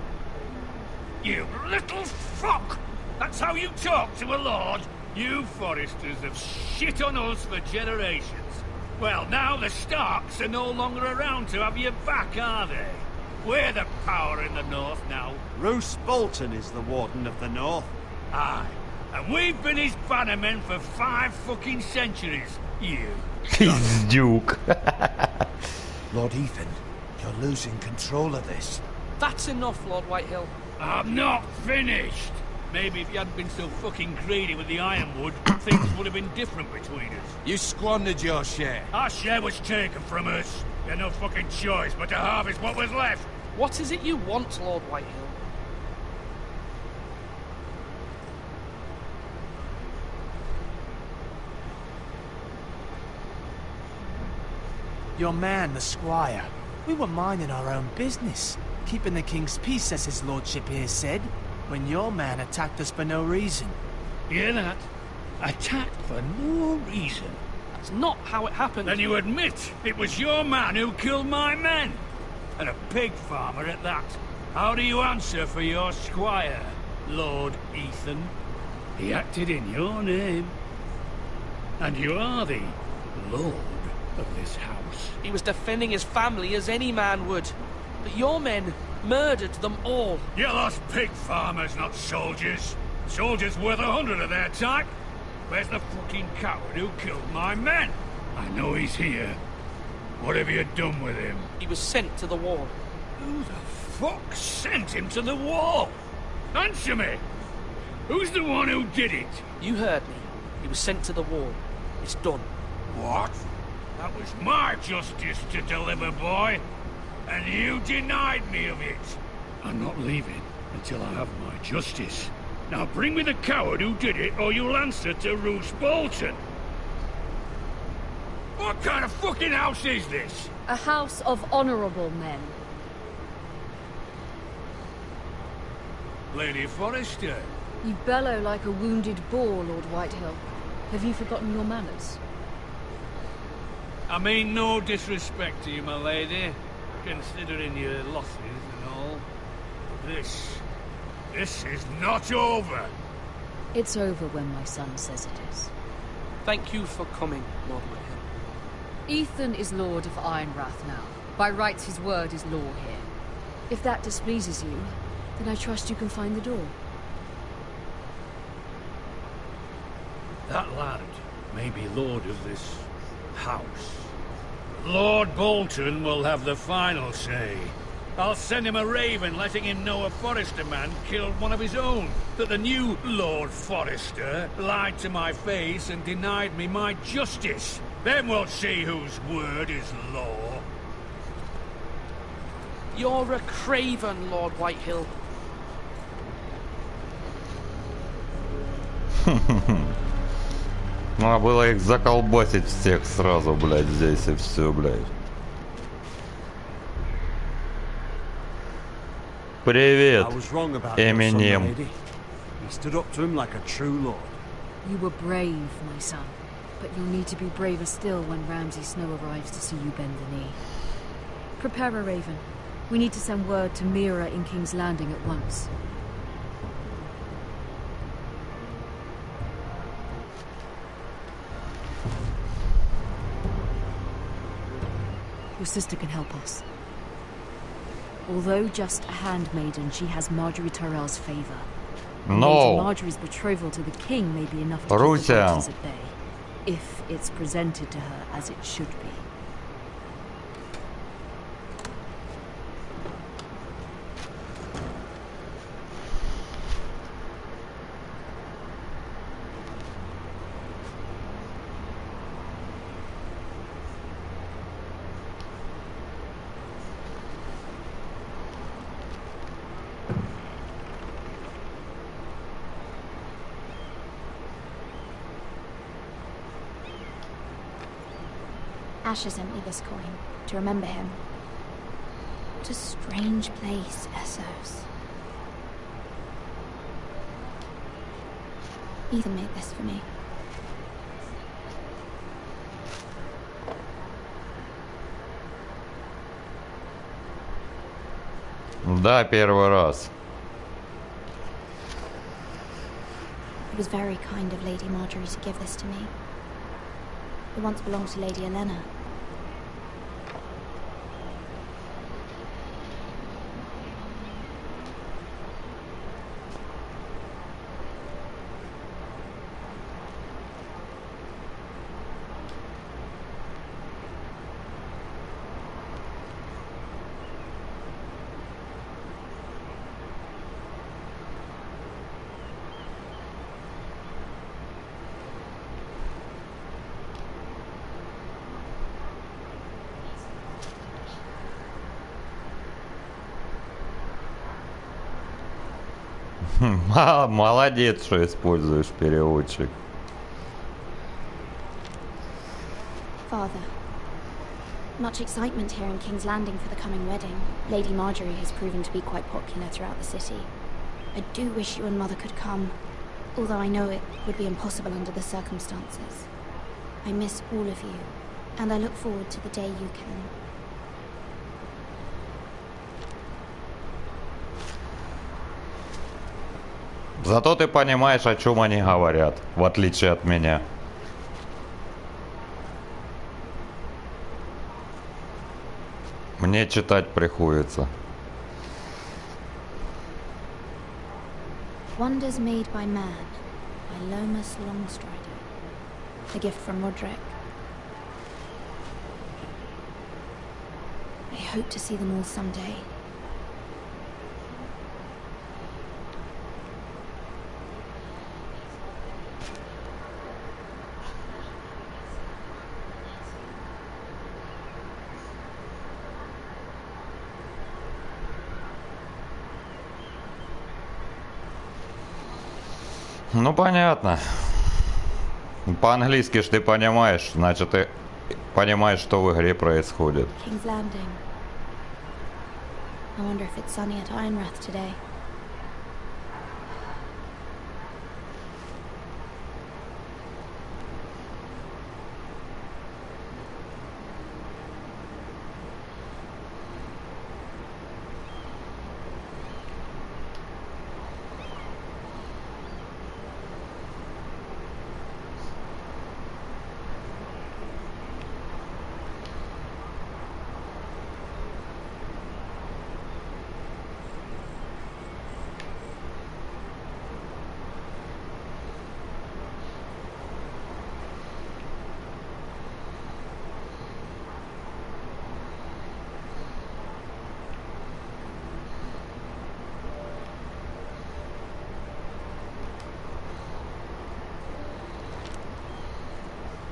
You little fuck! That's how you talk to a lord? You Forresters have shit on us for generations. Well, now the Starks are no longer around to have your back, are they? We're the power in the north now. Roose Bolton is the Warden of the North. Aye. And we've been his bannermen for 5 fucking centuries. You. Duke. Lord Ethan, you're losing control of this. That's enough, Lord Whitehill. I'm not finished. Maybe if you hadn't been so fucking greedy with the ironwood, things would have been different between us. You squandered your share. Our share was taken from us. We had no fucking choice but to harvest what was left. What is it you want, Lord Whitehill? Your man, the squire. We were minding our own business. Keeping the king's peace, as his lordship here said, when your man attacked us for no reason. Hear that? Attacked for no reason. That's not how it happened. Then you admit it was your man who killed my men. And a pig farmer at that. How do you answer for your squire, Lord Ethan? He acted in your name. And you are the lord of this house. He was defending his family as any man would. But your men murdered them all. You lost pig farmers, not soldiers. Soldiers worth 100 of their type. Where's the fucking coward who killed my men? I know he's here. What have you done with him? He was sent to the wall. Who the fuck sent him to the wall? Answer me! Who's the one who did it? You heard me. He was sent to the wall. It's done. What? That was my justice to deliver, boy. And you denied me of it. I'm not leaving until I have my justice. Now bring me the coward who did it, or you'll answer to Roose Bolton. What kind of fucking house is this? A house of honorable men. Lady Forrester. You bellow like a wounded boar, Lord Whitehill. Have you forgotten your manners? I mean no disrespect to you, my lady, considering your losses and all. This is not over. It's over when my son says it is. Thank you for coming, Lord Whitehill. Ethan is Lord of Ironrath now. By rights, his word is law here. If that displeases you, then I trust you can find the door. That lad may be lord of this house. Lord Bolton will have the final say. I'll send him a raven letting him know a Forrester man killed one of his own. That the new Lord Forrester lied to my face and denied me my justice. Then we'll see whose word is law. You're a craven, Lord Whitehill. Надо было их заколбасить всех сразу, блядь, здесь и все, блядь. Привет, Eminem. He stood up to him like a true lord. You were brave, my son. But you'll need to be braver still when Ramsay Snow arrives to see you bend the knee. Prepare a raven. We need to send word to Mira in King's Landing at once. Your sister can help us. Although just a handmaiden, she has Marjorie Tyrell's favor. No. Marjorie's betrothal to the king may be enough to keep the Boltons at bay, if it's presented to her as it should be. Asher sent me this coin to remember him. What a strange place, Essos. Ethan made this for me. Да, первый раз. It was very kind of Lady Marjorie to give this to me. It once belonged to Lady Elena. Молодец, что используешь Father, Much excitement here in King's Landing for the coming wedding. Lady Marjorie has proven to be quite popular throughout the city. I do wish you and Mother could come, although I know it would be impossible under the circumstances. I miss all of you, and I look forward to the day you can. Зато ты понимаешь, о чем они говорят, в отличие от меня. Мне читать приходится. Wonders Made by Man by Lomas Longstrider. A gift from Roderick. I hope to see them all someday. Ну понятно. По-английски ж ты понимаешь, значит ты понимаешь, что в игре происходит. King's Landing. I wonder if it's sunny at Ironrath today.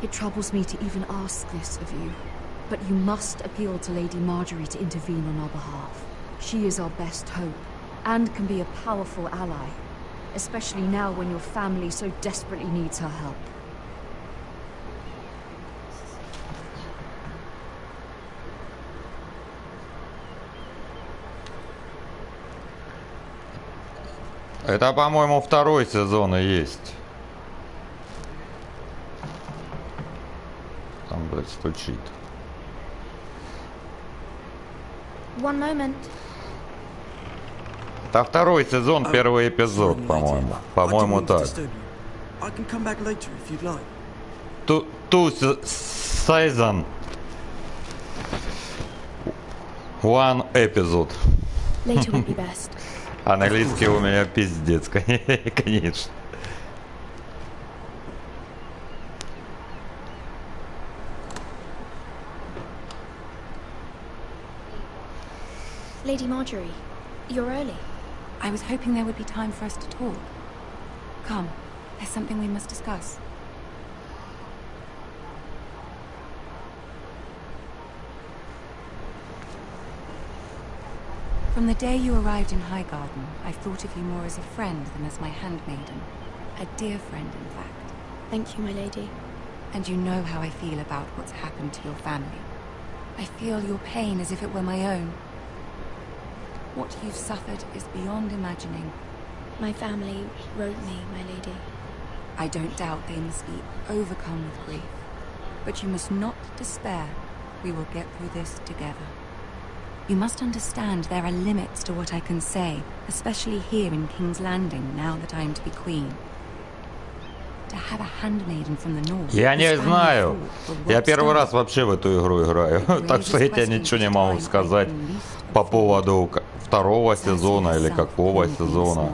It troubles me to even ask this of you, but you must appeal to Lady Marjorie to intervene on our behalf. She is our best hope, and can be a powerful ally, especially now when your family so desperately needs her help. Это, по-моему, второй сезон и есть. Там, блядь, стучит. One moment. Это второй сезон, первый эпизод, по-моему. По-моему, так. Two season. One episode. Later would be best. Английский у меня пиздец, конечно. Lady Marjorie, you're early. I was hoping there would be time for us to talk. Come, there's something we must discuss. From the day you arrived in Highgarden, I've thought of you more as a friend than as my handmaiden. A dear friend, in fact. Thank you, my lady. And you know how I feel about what's happened to your family. I feel your pain as if it were my own. What you've suffered is beyond imagining. My family wrote me, my lady. I don't doubt they must be overcome with grief. But you must not despair. We will get through this together. You must understand there are limits to what I can say, especially here in King's Landing, now that I am to be queen. To have a handmaiden from the north. Я не знаю. Я первый раз вообще в эту игру играю, так что я тебе ничего не могу сказать по поводу второго сезона или какого сезона.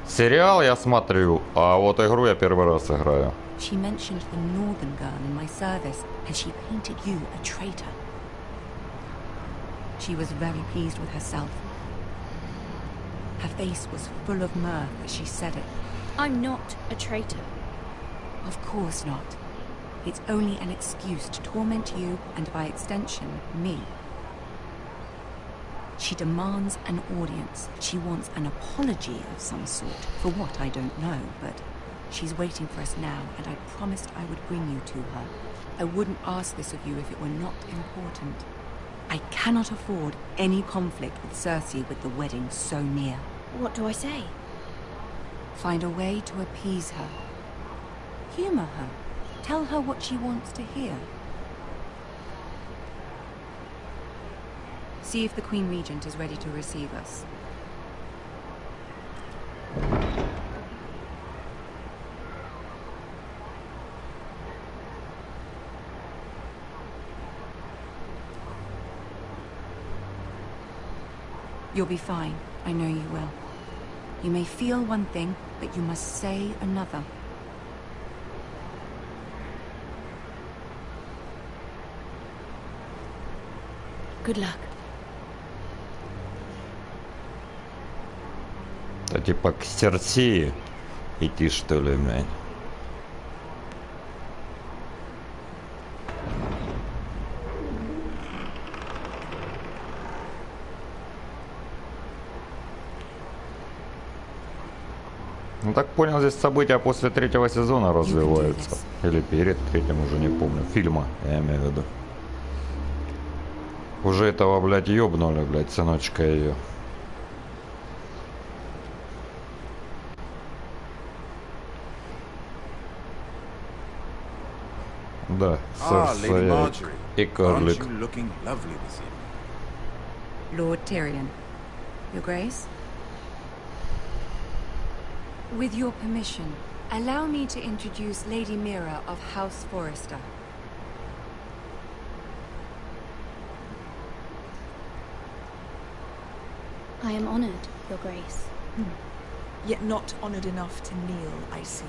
Сериал я смотрю, а вот игру я первый раз играю. She mentioned the northern girl in my service, and she painted you a traitor. She was very pleased with herself. Her face was full of mirth as she said it. I'm not a traitor. Of course not. It's only an excuse to torment you and, by extension, me. She demands an audience. She wants an apology of some sort, for what I don't know, but She's waiting for us now, and I promised I would bring you to her. I wouldn't ask this of you if it were not important. I cannot afford any conflict with Cersei with the wedding so near. What do I say? Find a way to appease her. Humor her. Tell her what she wants to hear. See if the Queen Regent is ready to receive us. You'll be fine. I know you will. You may feel one thing, but you must say another. Good luck. Это типа к Серсии идти, что ли, блядь? Ну так понял, здесь события после 3-го сезона развиваются. Или перед 3-м, уже не помню. Фильма, я имею в виду. Уже этого, блядь, ёбнули, блядь, сыночка ее. Да, Cersei и карлик. Lord Tyrion. Your Grace? With your permission, allow me to introduce Lady Mira of House Forrester. I am honored, Your Grace. Yet not honored enough to kneel, I see.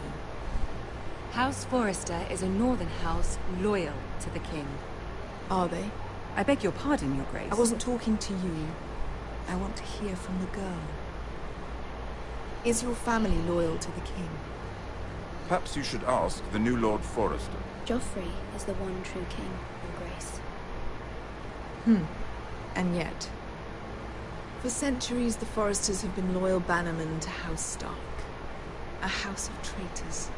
House Forrester is a northern house loyal to the king. Are they? I beg your pardon, Your Grace. I wasn't talking to you. I want to hear from the girl. Is your family loyal to the king? Perhaps you should ask the new Lord Forrester. Joffrey is the one true king, Your Grace. And yet, for centuries the Forresters have been loyal bannermen to House Stark. A house of traitors.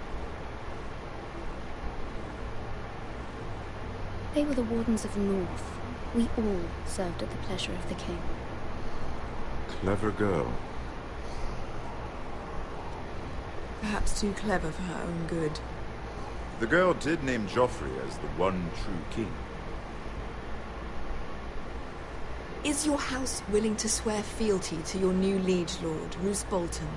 They were the wardens of the North. We all served at the pleasure of the king. Clever girl. Perhaps too clever for her own good. The girl did name Joffrey as the one true king. Is your house willing to swear fealty to your new liege lord, Roose Bolton?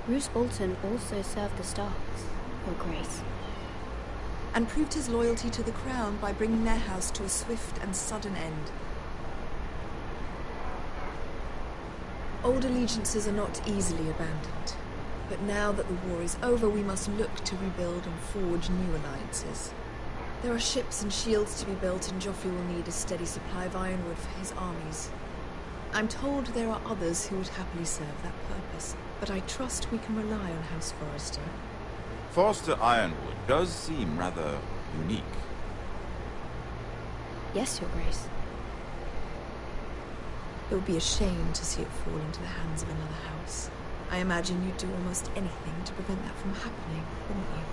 Roose Bolton also served the Starks, Your Grace. And proved his loyalty to the crown by bringing their house to a swift and sudden end. Old allegiances are not easily abandoned. But now that the war is over, we must look to rebuild and forge new alliances. There are ships and shields to be built, and Joffrey will need a steady supply of ironwood for his armies. I'm told there are others who would happily serve that purpose, but I trust we can rely on House Forrester. Forrester Ironwood does seem rather unique. Yes, Your Grace. It would be a shame to see it fall into the hands of another house. I imagine you'd do almost anything to prevent that from happening, wouldn't you?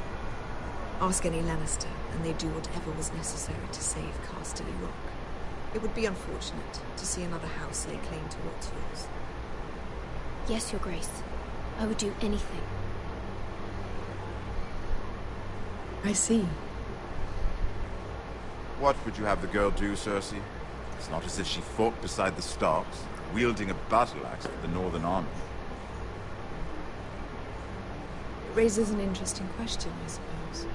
Ask any Lannister, and they'd do whatever was necessary to save Casterly Rock. It would be unfortunate to see another house lay claim to what's yours. Yes, Your Grace. I would do anything. I see. What would you have the girl do, Cersei? It's not as if she fought beside the Starks, wielding a battle axe for the Northern Army. It raises an interesting question, I suppose.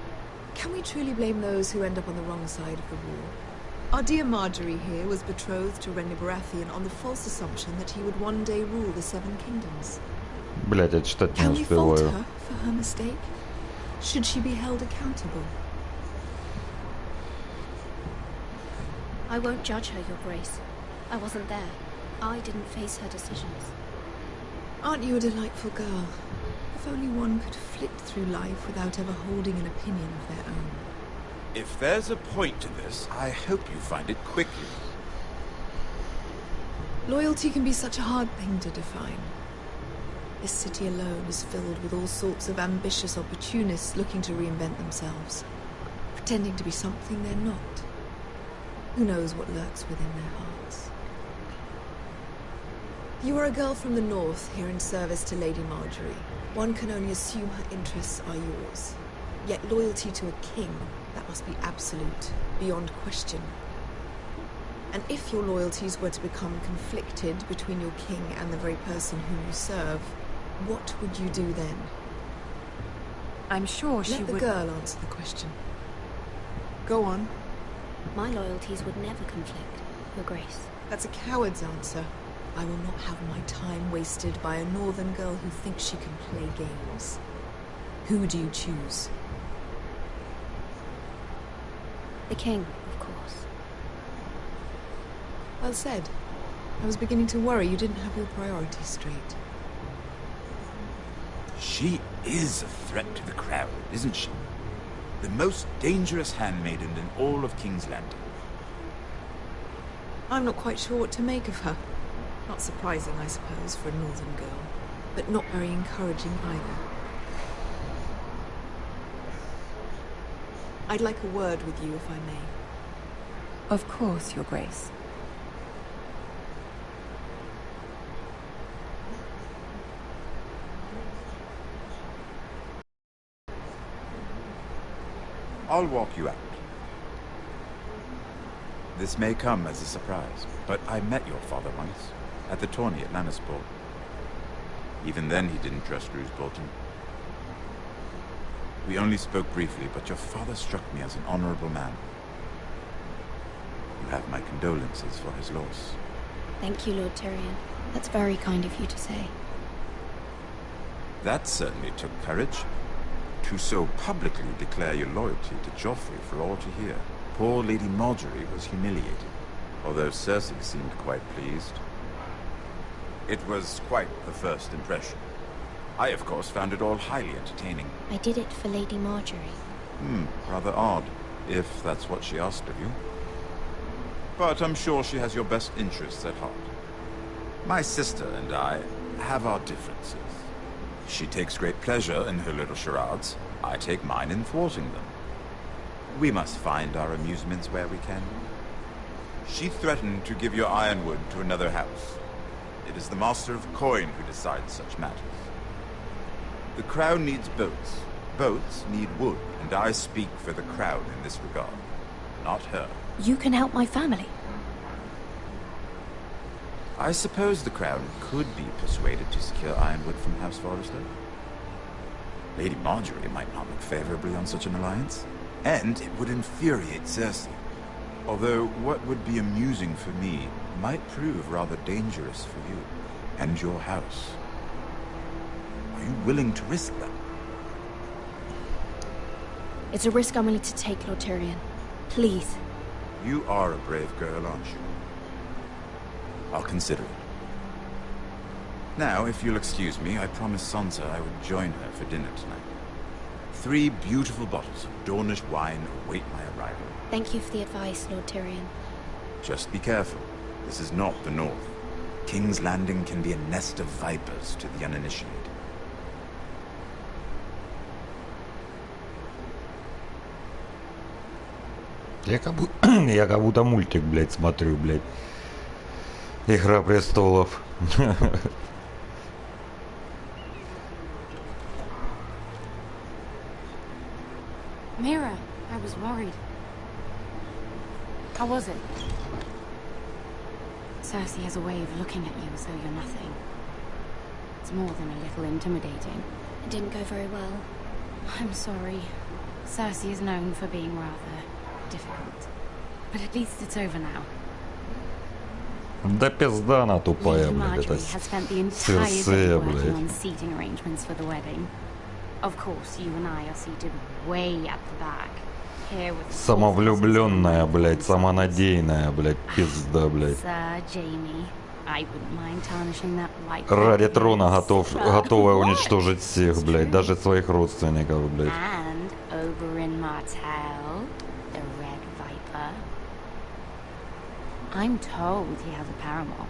Can we truly blame those who end up on the wrong side of the war? Our dear Marjorie here was betrothed to Renly Baratheon on the false assumption that he would one day rule the Seven Kingdoms. Блядь, я читать не Can we fault успеваю. her for her mistake? Should she be held accountable? I won't judge her, Your Grace. I wasn't there. I didn't face her decisions. Aren't you a delightful girl? If only one could flit through life without ever holding an opinion of their own. If there's a point to this, I hope you find it quickly. Loyalty can be such a hard thing to define. This city alone is filled with all sorts of ambitious opportunists looking to reinvent themselves, pretending to be something they're not. Who knows what lurks within their hearts? You are a girl from the north, here in service to Lady Marjorie. One can only assume her interests are yours. Yet loyalty to a king, that must be absolute, beyond question. And if your loyalties were to become conflicted between your king and the very person whom you serve, what would you do then? I'm sure she would... Let the girl answer the question. Go on. My loyalties would never conflict, Your Grace. That's a coward's answer. I will not have my time wasted by a northern girl who thinks she can play games. Who do you choose? The king, of course. Well said. I was beginning to worry you didn't have your priorities straight. She is a threat to the crown, isn't she? The most dangerous handmaiden in all of King's Landing. I'm not quite sure what to make of her. Not surprising, I suppose, for a northern girl, but not very encouraging either. I'd like a word with you, if I may. Of course, Your Grace. I'll walk you out. This may come as a surprise, but I met your father once, at the tourney at Lannisport. Even then he didn't trust Roose Bolton. We only spoke briefly, but your father struck me as an honorable man. You have my condolences for his loss. Thank you, Lord Tyrion. That's very kind of you to say. That certainly took courage. To so publicly declare your loyalty to Joffrey for all to hear. Poor Lady Marjorie was humiliated, although Cersei seemed quite pleased. It was quite the first impression. I, of course, found it all highly entertaining. I did it for Lady Marjorie. Rather odd, if that's what she asked of you. But I'm sure she has your best interests at heart. My sister and I have our differences. She takes great pleasure in her little charades. I take mine in thwarting them. We must find our amusements where we can. She threatened to give your ironwood to another house. It is the Master of Coin who decides such matters. The crown needs boats. Boats need wood, and I speak for the crown in this regard, not her. You can help my family. I suppose the crown could be persuaded to secure ironwood from House Forrester. Lady Marjorie might not look favorably on such an alliance, and it would infuriate Cersei. Although what would be amusing for me might prove rather dangerous for you and your house. Are you willing to risk that? It's a risk I'm willing to take, Lord Tyrion. Please. You are a brave girl, aren't you? I'll consider it. Now, if you'll excuse me, I promised Sansa I would join her for dinner tonight. 3 beautiful bottles of Dornish wine await my arrival. Thank you for the advice, Lord Tyrion. Just be careful. This is not the North. King's Landing can be a nest of vipers to the uninitiated. Я как будто мультик, блядь, смотрю, блядь. Игра престолов. Mira, I was worried. How was it? Cersei has a way of looking at you as though you're nothing. It's more than a little intimidating. It didn't go very well. I'm sorry. Cersei is known for being rather difficult. But at least it's over now. Да пизда она тупая, Lady блядь, это Marjorie has spent the entire day Cersei, working блядь. on seating arrangements for the wedding. Of course, you and I are seated way at the back. Here with Самовлюбленная, блядь, самонадеянная, блядь, пизда, блядь. Sir Jamie, I wouldn't mind tarnishing that white. Ради трона готовая уничтожить всех, блядь, даже своих родственников, блядь. And over in Martell, the Red Viper. I'm told he has a paramour,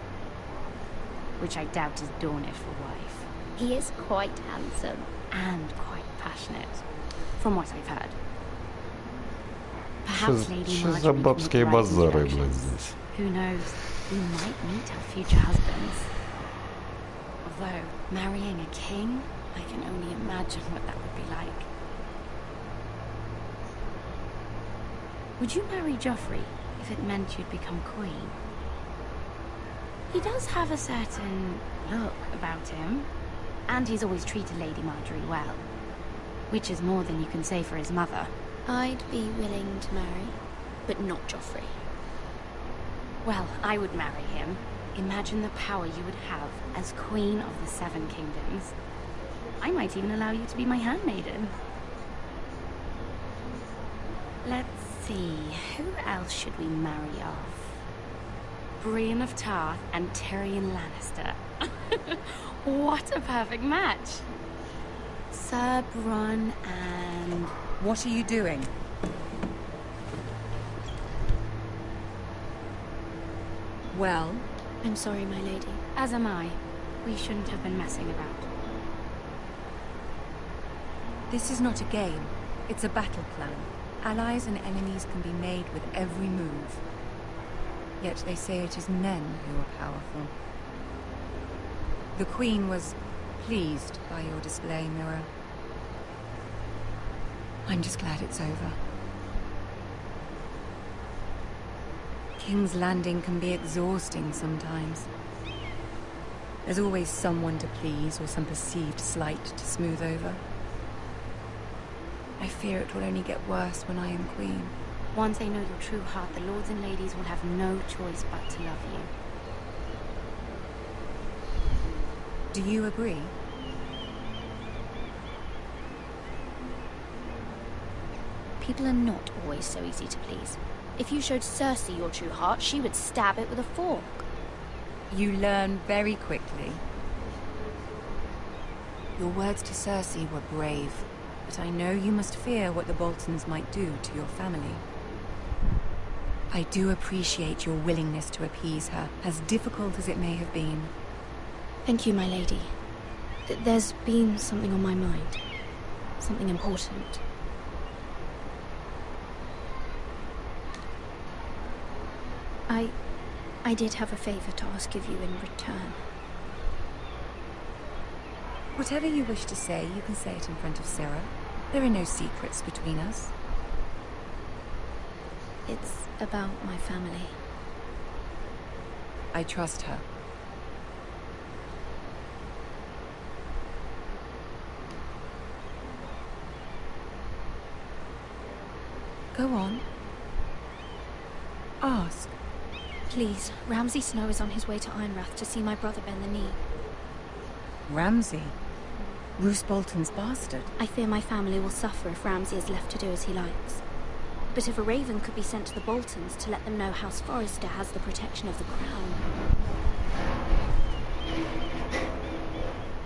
which I doubt is Dornish for wife. He is quite handsome and quite passionate, from what I've heard. Perhaps Lady Marjorie за бабские базары, блядь, здесь? Who knows? We might meet our future husbands. Although, marrying a king, I can only imagine what that would be like. Would you marry Joffrey if it meant you'd become queen? He does have a certain look about him, and he's always treated Lady Marjorie well, which is more than you can say for his mother. I'd be willing to marry, but not Joffrey. Well, I would marry him. Imagine the power you would have as Queen of the Seven Kingdoms. I might even allow you to be my handmaiden. Let's see, who else should we marry off? Brienne of Tarth and Tyrion Lannister. What a perfect match! Sir Bronn and... What are you doing? Well? I'm sorry, my lady. As am I. We shouldn't have been messing about. This is not a game. It's a battle plan. Allies and enemies can be made with every move. Yet they say it is men who are powerful. The Queen was pleased by your display, Mira. I'm just glad it's over. King's Landing can be exhausting sometimes. There's always someone to please or some perceived slight to smooth over. I fear it will only get worse when I am queen. Once they know your true heart, the lords and ladies will have no choice but to love you. Do you agree? People are not always so easy to please. If you showed Cersei your true heart, she would stab it with a fork. You learn very quickly. Your words to Cersei were brave, but I know you must fear what the Boltons might do to your family. I do appreciate your willingness to appease her, as difficult as it may have been. Thank you, my lady. There's been something on my mind. Something important. I did have a favor to ask of you in return. Whatever you wish to say, you can say it in front of Sarah. There are no secrets between us. It's about my family. I trust her. Go on. Ask. Please, Ramsay Snow is on his way to Ironrath to see my brother bend the knee. Ramsay? Roose Bolton's bastard? I fear my family will suffer if Ramsay is left to do as he likes. But if a raven could be sent to the Boltons to let them know House Forrester has the protection of the crown...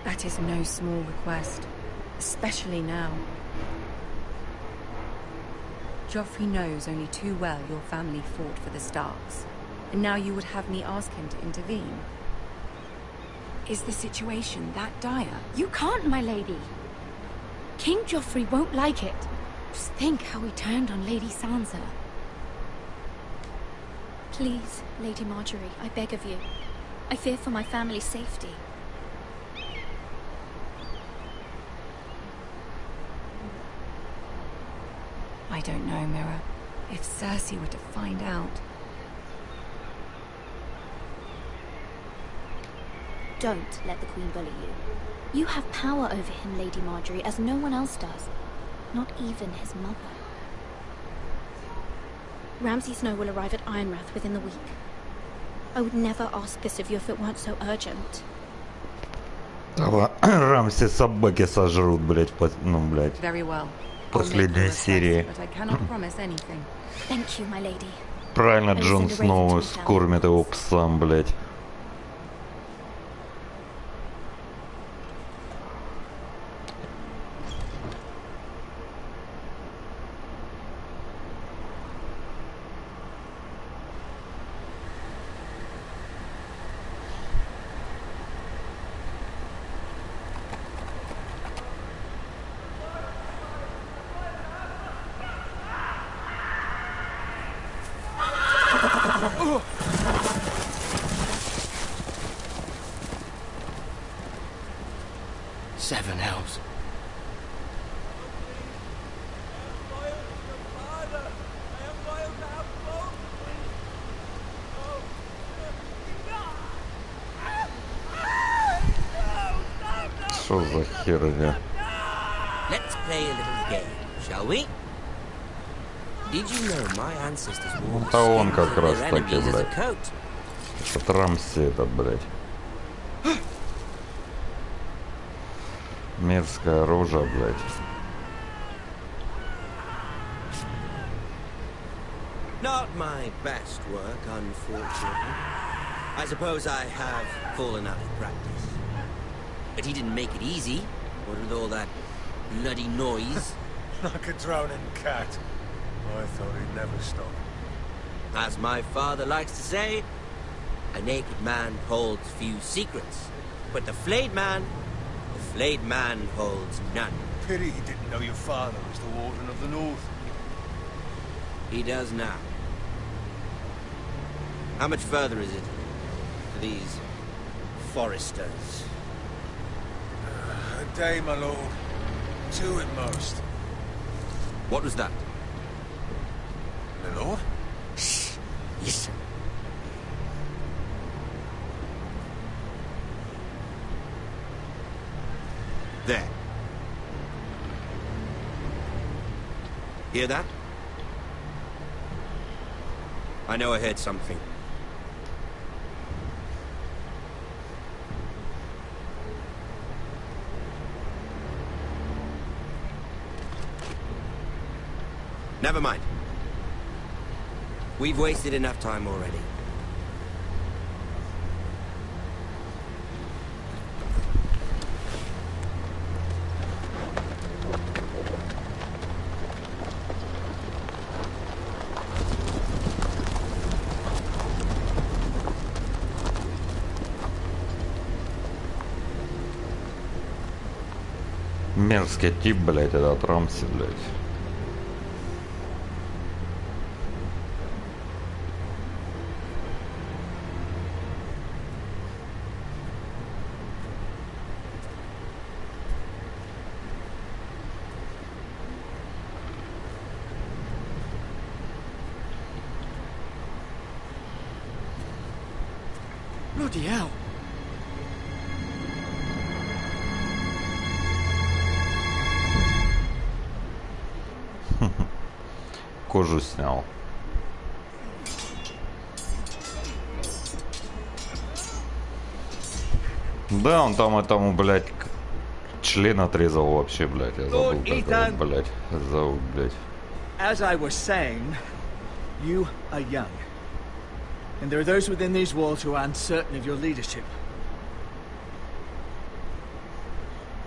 That is no small request, especially now. Joffrey knows only too well your family fought for the Starks, and now you would have me ask him to intervene. Is the situation that dire? You can't, my lady. King Joffrey won't like it. Just think how he turned on Lady Sansa. Please, Lady Marjorie, I beg of you. I fear for my family's safety. I don't know, Mira. If Cersei were to find out... Don't let the Queen bully you. You have power over him, Lady Marjorie, as no one else does. Not even his mother. Ramsay Snow will arrive at Ironrath within the week. I would never ask this of you if it weren't so urgent. Рамси собаки сожрут, блять, ну, блять. Very well. Последняя серия. But I cannot promise anything. Thank you, my lady. Правильно, Джон Сноу скормит его псам, блять. Seven hells. Что за херня? Let's play a little game, shall we? Did you know my ancestors wore the Да он skins как of раз their таки, enemies as a блядь. coat? Это Рамси этот, блядь. Мерзкая рожа, блядь. Not my best work, unfortunately. I suppose I have fallen out of practice. But he didn't make it easy, what with all that bloody noise. Like a drowning cat. I thought he'd never stop. As my father likes to say, a naked man holds few secrets, but the flayed man holds none. Pity he didn't know your father was the Warden of the North. He does now. How much further is it to these foresters? A day, my lord. 2 at most. What was that? My lord? Shh. Listen. There. Hear that? I know I heard something. Never mind. We've wasted enough time already. Мерзкий тип, блядь, этот Рамси, блядь. Bloody hell. Кожу снял. Да, он там этому, блядь, член отрезал вообще, блядь. Я забыл, как его, блядь, зовут, блядь. As I was saying, you are young. And there are those within these walls who are uncertain of your leadership.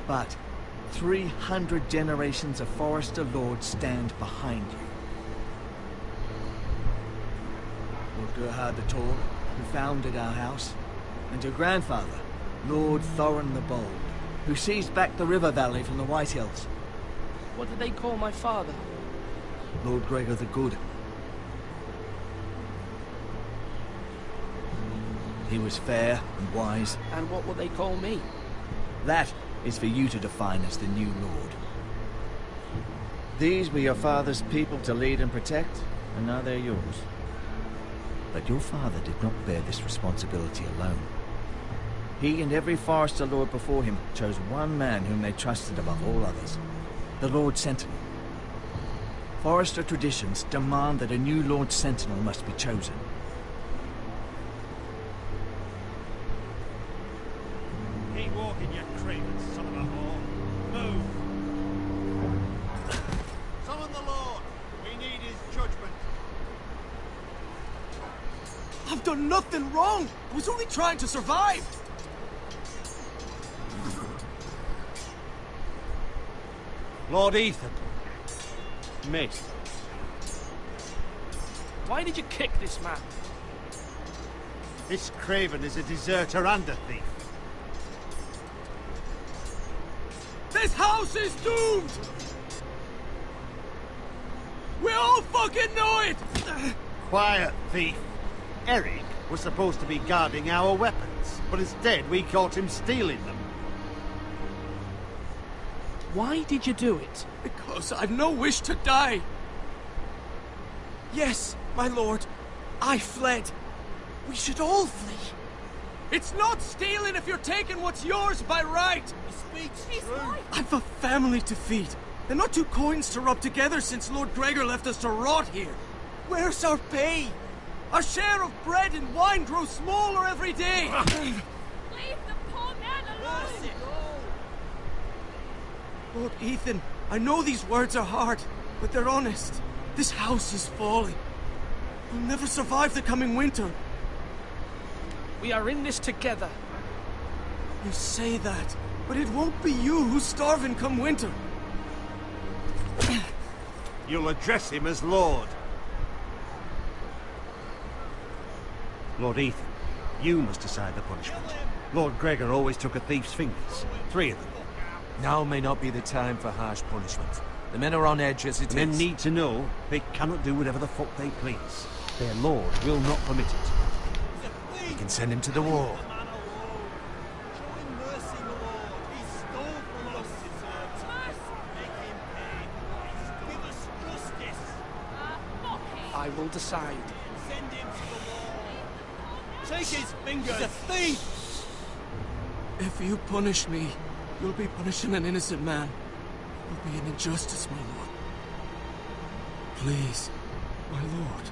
But 300 generations of Forester Lords stand behind you. Lord Gerhard the Tall, who founded our house, and your grandfather, Lord Thorin the Bold, who seized back the river valley from the White Hills. What did they call my father? Lord Gregor the Good. He was fair and wise. And what will they call me? That is for you to define as the new lord. These were your father's people to lead and protect, and now they're yours. But your father did not bear this responsibility alone. He and every Forester Lord before him chose one man whom they trusted above all others, the Lord Sentinel. Forester traditions demand that a new Lord Sentinel must be chosen. Keep walking, you craven son of a whore. Move! Summon the Lord! We need his judgment. I've done nothing wrong! I was only trying to survive! Lord Ethan. Missed. Why did you kick this man? This craven is a deserter and a thief. This house is doomed! We all fucking know it! Quiet, thief. Eric was supposed to be guarding our weapons, but instead we caught him stealing them. Why did you do it? Because I've no wish to die. Yes, my lord, I fled. We should all flee. It's not stealing if you're taking what's yours by right. He speaks true. I've a family to feed, and not two coins to rub together since Lord Gregor left us to rot here. Where's our pay? Our share of bread and wine grows smaller every day. Leave the poor man alone. Lord Ethan, I know these words are hard, but they're honest. This house is falling. We'll never survive the coming winter. We are in this together. You say that, but it won't be you who's starving come winter. You'll address him as Lord. Lord Ethan, you must decide the punishment. Lord Gregor always took a thief's fingers. 3 of them. Now may not be the time for harsh punishment. The men are on edge as it is. Men need to know they cannot do whatever the fuck they please. Their lord will not permit it. We can send him to the wall. I will decide. Send him to the wall. Take his fingers. He's a thief. If you punish me, you'll be punishing an innocent man. It'll be an injustice, my lord. Please, my lord.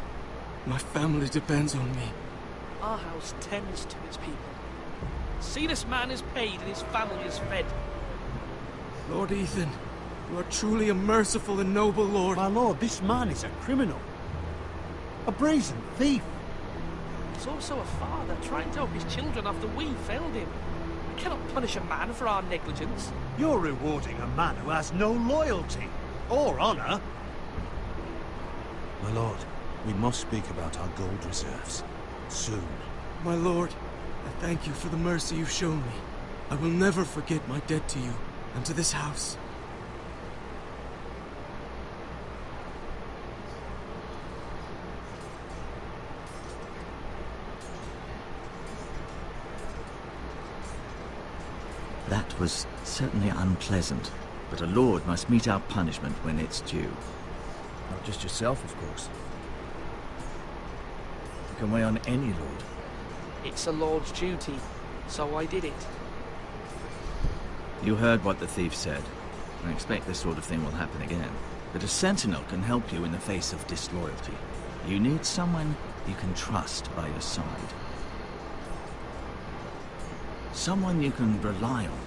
My family depends on me. Our house tends to its people. See, this man is paid and his family is fed. Lord Ethan, you are truly a merciful and noble lord. My lord, this man is a criminal. A brazen thief. He's also a father trying to help his children after we failed him. We cannot punish a man for our negligence. You're rewarding a man who has no loyalty or honor. My lord, we must speak about our gold reserves. Soon. My lord, I thank you for the mercy you've shown me. I will never forget my debt to you and to this house. That was certainly unpleasant, but a lord must mete out punishment when it's due. Not just yourself, of course. You can weigh on any lord. It's a lord's duty, so I did it. You heard what the thief said. I expect this sort of thing will happen again. But a sentinel can help you in the face of disloyalty. You need someone you can trust by your side. Someone you can rely on,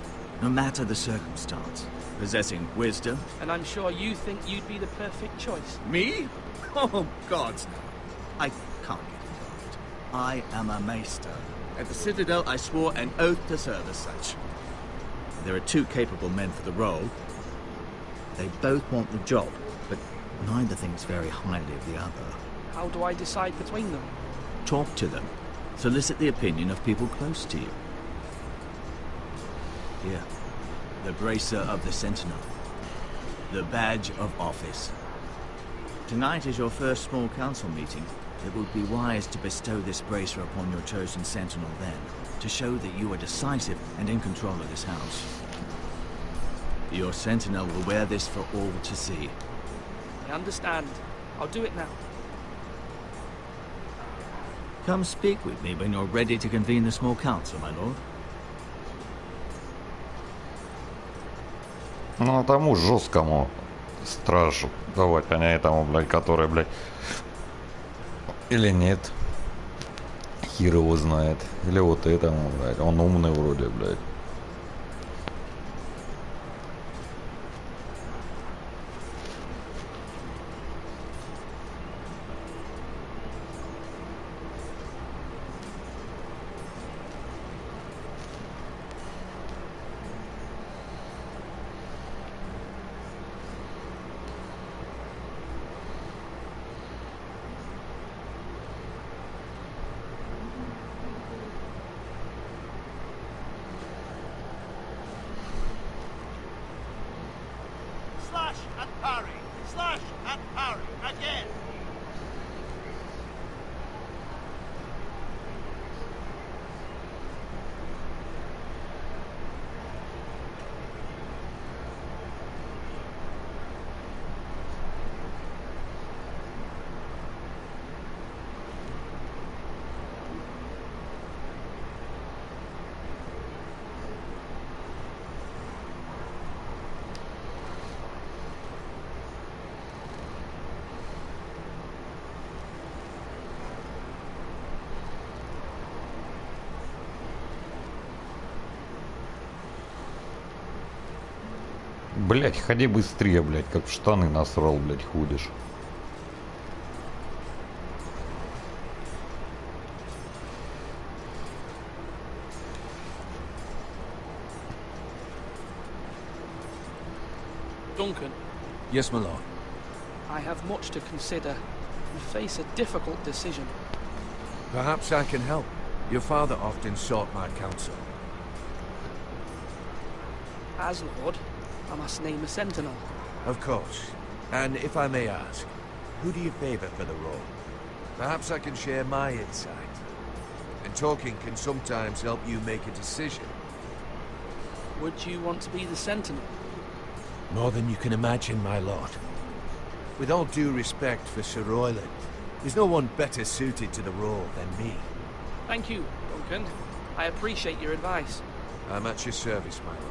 no matter the circumstance. Possessing wisdom. And I'm sure you think you'd be the perfect choice. Me? Oh, gods no. I can't get involved. I am a maester. At the Citadel, I swore an oath to serve as such. There are 2 capable men for the role. They both want the job, but neither thinks very highly of the other. How do I decide between them? Talk to them. Solicit the opinion of people close to you. Here, the bracer of the Sentinel. The badge of office. Tonight is your first small council meeting. It would be wise to bestow this bracer upon your chosen Sentinel then, to show that you are decisive and in control of this house. Your Sentinel will wear this for all to see. I understand. I'll do it now. Come speak with me when you're ready to convene the small council, my lord. Ну, тому жесткому стражу давать, а не этому, блядь, который, блядь, или нет. Хир его знает. Или вот этому, блядь, он умный вроде, блядь. Блять, ходи быстрее, блять, как в штаны насрал, блять, ходишь. Duncan. Yes, my lord. I have much to consider. We face a difficult decision. Perhaps I can help. Your father often sought my counsel. As Lord, I must name a sentinel. Of course. And if I may ask, who do you favor for the role? Perhaps I can share my insight. And talking can sometimes help you make a decision. Would you want to be the sentinel? More than you can imagine, my lord. With all due respect for Sir Royland, there's no one better suited to the role than me. Thank you, Duncan. I appreciate your advice. I'm at your service, my lord.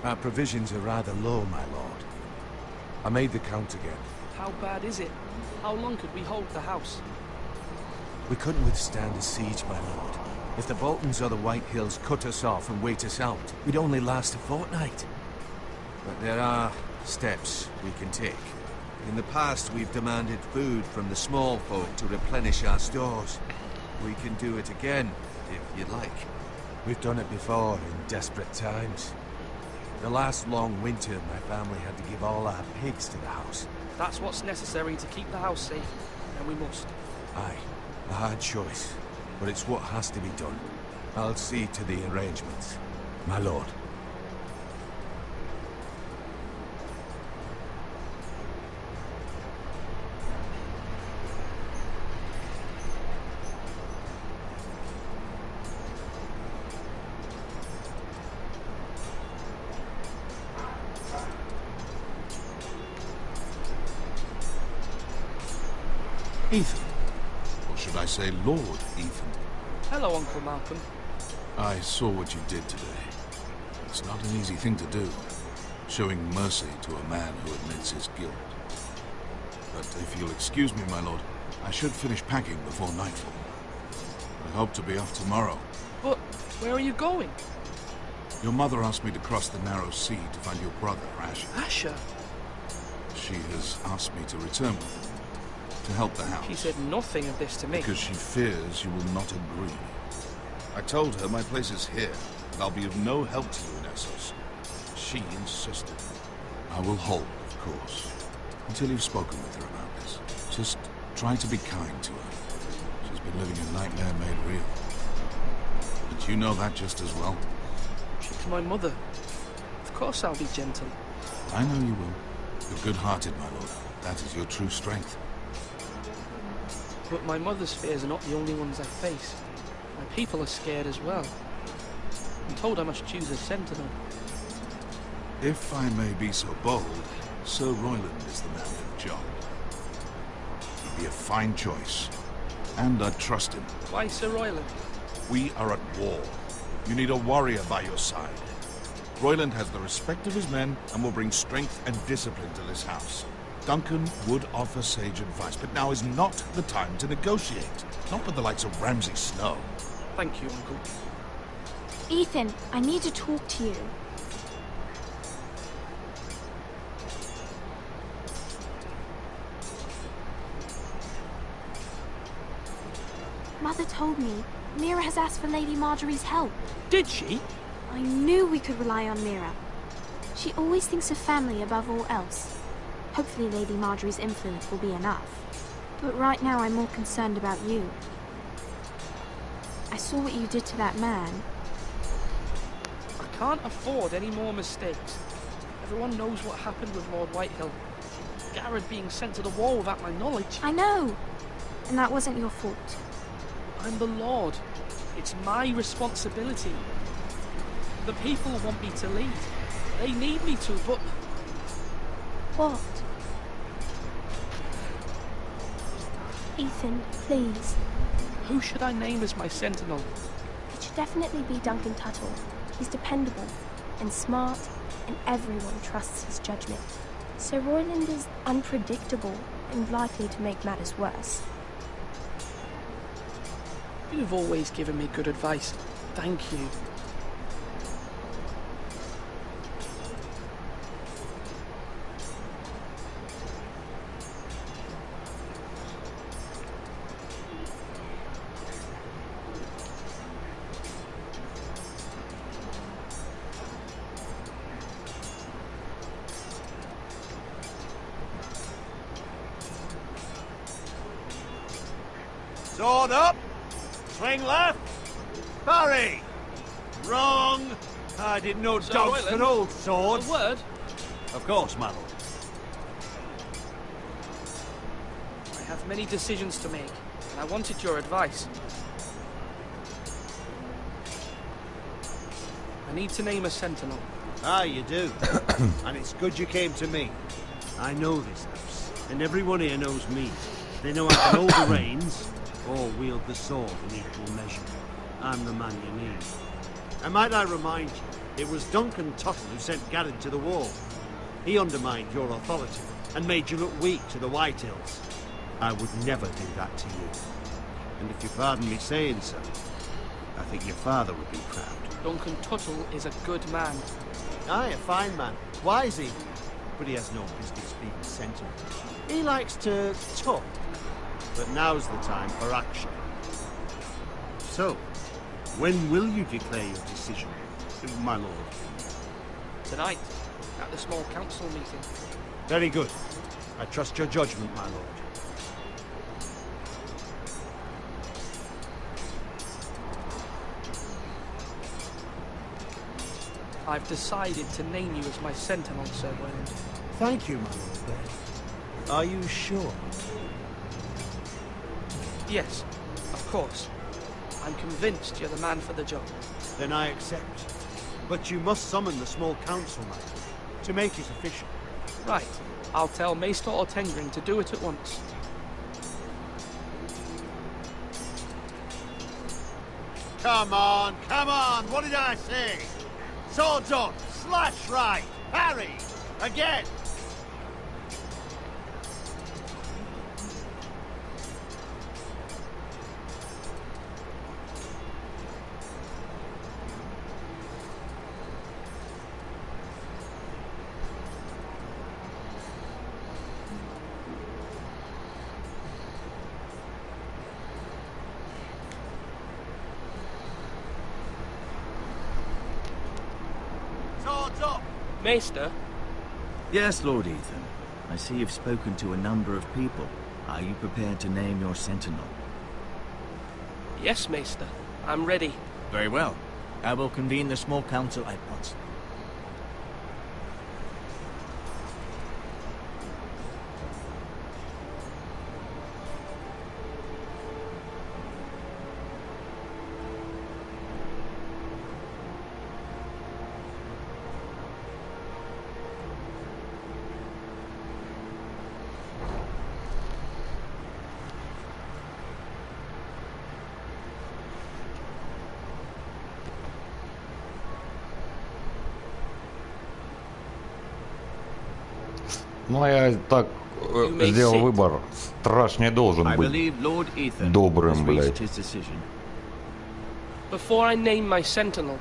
Our provisions are rather low, my lord. I made the count again. How bad is it? How long could we hold the house? We couldn't withstand a siege, my lord. If the Boltons or the White Hills cut us off and wait us out, we'd only last a fortnight. But there are steps we can take. In the past, we've demanded food from the small folk to replenish our stores. We can do it again, if you'd like. We've done it before in desperate times. The last long winter, my family had to give all our pigs to the house. That's what's necessary to keep the house safe, and we must. Aye, a hard choice, but it's what has to be done. I'll see to the arrangements, my lord. Ethan. Or should I say Lord Ethan? Hello, Uncle Malcolm. I saw what you did today. It's not an easy thing to do, showing mercy to a man who admits his guilt. But if you'll excuse me, my lord, I should finish packing before nightfall. I hope to be off tomorrow. But where are you going? Your mother asked me to cross the narrow sea to find your brother, Asher. Asher? She has asked me to return with her, to help the house. She said nothing of this to me. Because she fears you will not agree. I told her my place is here, and I'll be of no help to you in Essos. She insisted. I will hold, of course, until you've spoken with her about this. Just try to be kind to her. She's been living a nightmare made real. But you know that just as well. She's my mother. Of course I'll be gentle. I know you will. You're good-hearted, my lord. That is your true strength. But my mother's fears are not the only ones I face. My people are scared as well. I'm told I must choose a sentinel. If I may be so bold, Sir Royland is the man for the job. He'd be a fine choice, and I trust him. Why Sir Royland? We are at war. You need a warrior by your side. Royland has the respect of his men and will bring strength and discipline to this house. Duncan would offer sage advice, but now is not the time to negotiate. Not with the likes of Ramsay Snow. Thank you, Uncle. Ethan, I need to talk to you. Mother told me Mira has asked for Lady Marjorie's help. Did she? I knew we could rely on Mira. She always thinks of family above all else. Hopefully Lady Marjorie's influence will be enough. But right now I'm more concerned about you. I saw what you did to that man. I can't afford any more mistakes. Everyone knows what happened with Lord Whitehill. Garrett being sent to the wall without my knowledge. I know. And that wasn't your fault. I'm the Lord. It's my responsibility. The people want me to lead. They need me to, but... What? Ethan, please. Who should I name as my sentinel? It should definitely be Duncan Tuttle. He's dependable and smart, and everyone trusts his judgment. Sir Royland is unpredictable and likely to make matters worse. You've always given me good advice. Thank you. Sword up! Swing left! Parry! Wrong! I didn't know dogs could hold swords. A word? Of course, my lord. I have many decisions to make, and I wanted your advice. I need to name a sentinel. Ah, you do. And it's good you came to me. I know this house, and everyone here knows me. They know I can hold the reins, or wield the sword in equal measure. I'm the man you need. And might I remind you, it was Duncan Tuttle who sent Garrett to the wall. He undermined your authority, and made you look weak to the Whitehills. I would never do that to you. And if you pardon me saying so, I think your father would be proud. Duncan Tuttle is a good man. Aye, a fine man. Wise even. But he has no business being sentiment. He likes to talk. But now's the time for action. So, when will you declare your decision, my lord? Tonight, at the small council meeting. Very good. I trust your judgment, my lord. I've decided to name you as my sentinel, Sir Roland. Thank you, my lord. Are you sure? Yes, of course. I'm convinced you're the man for the job. Then I accept. But you must summon the small council, my lord, to make it official. Right. I'll tell Maester Ortengring to do it at once. Come on, come on! What did I say? Swords on! Slash right! Parry! Again! Maester? Yes, Lord Ethan. I see you've spoken to a number of people. Are you prepared to name your sentinel? Yes, Maester. I'm ready. Very well. I will convene the small council at once. Ну, я так сделал выбор. Страж не должен быть добрым, блядь. Before I name my sentinel,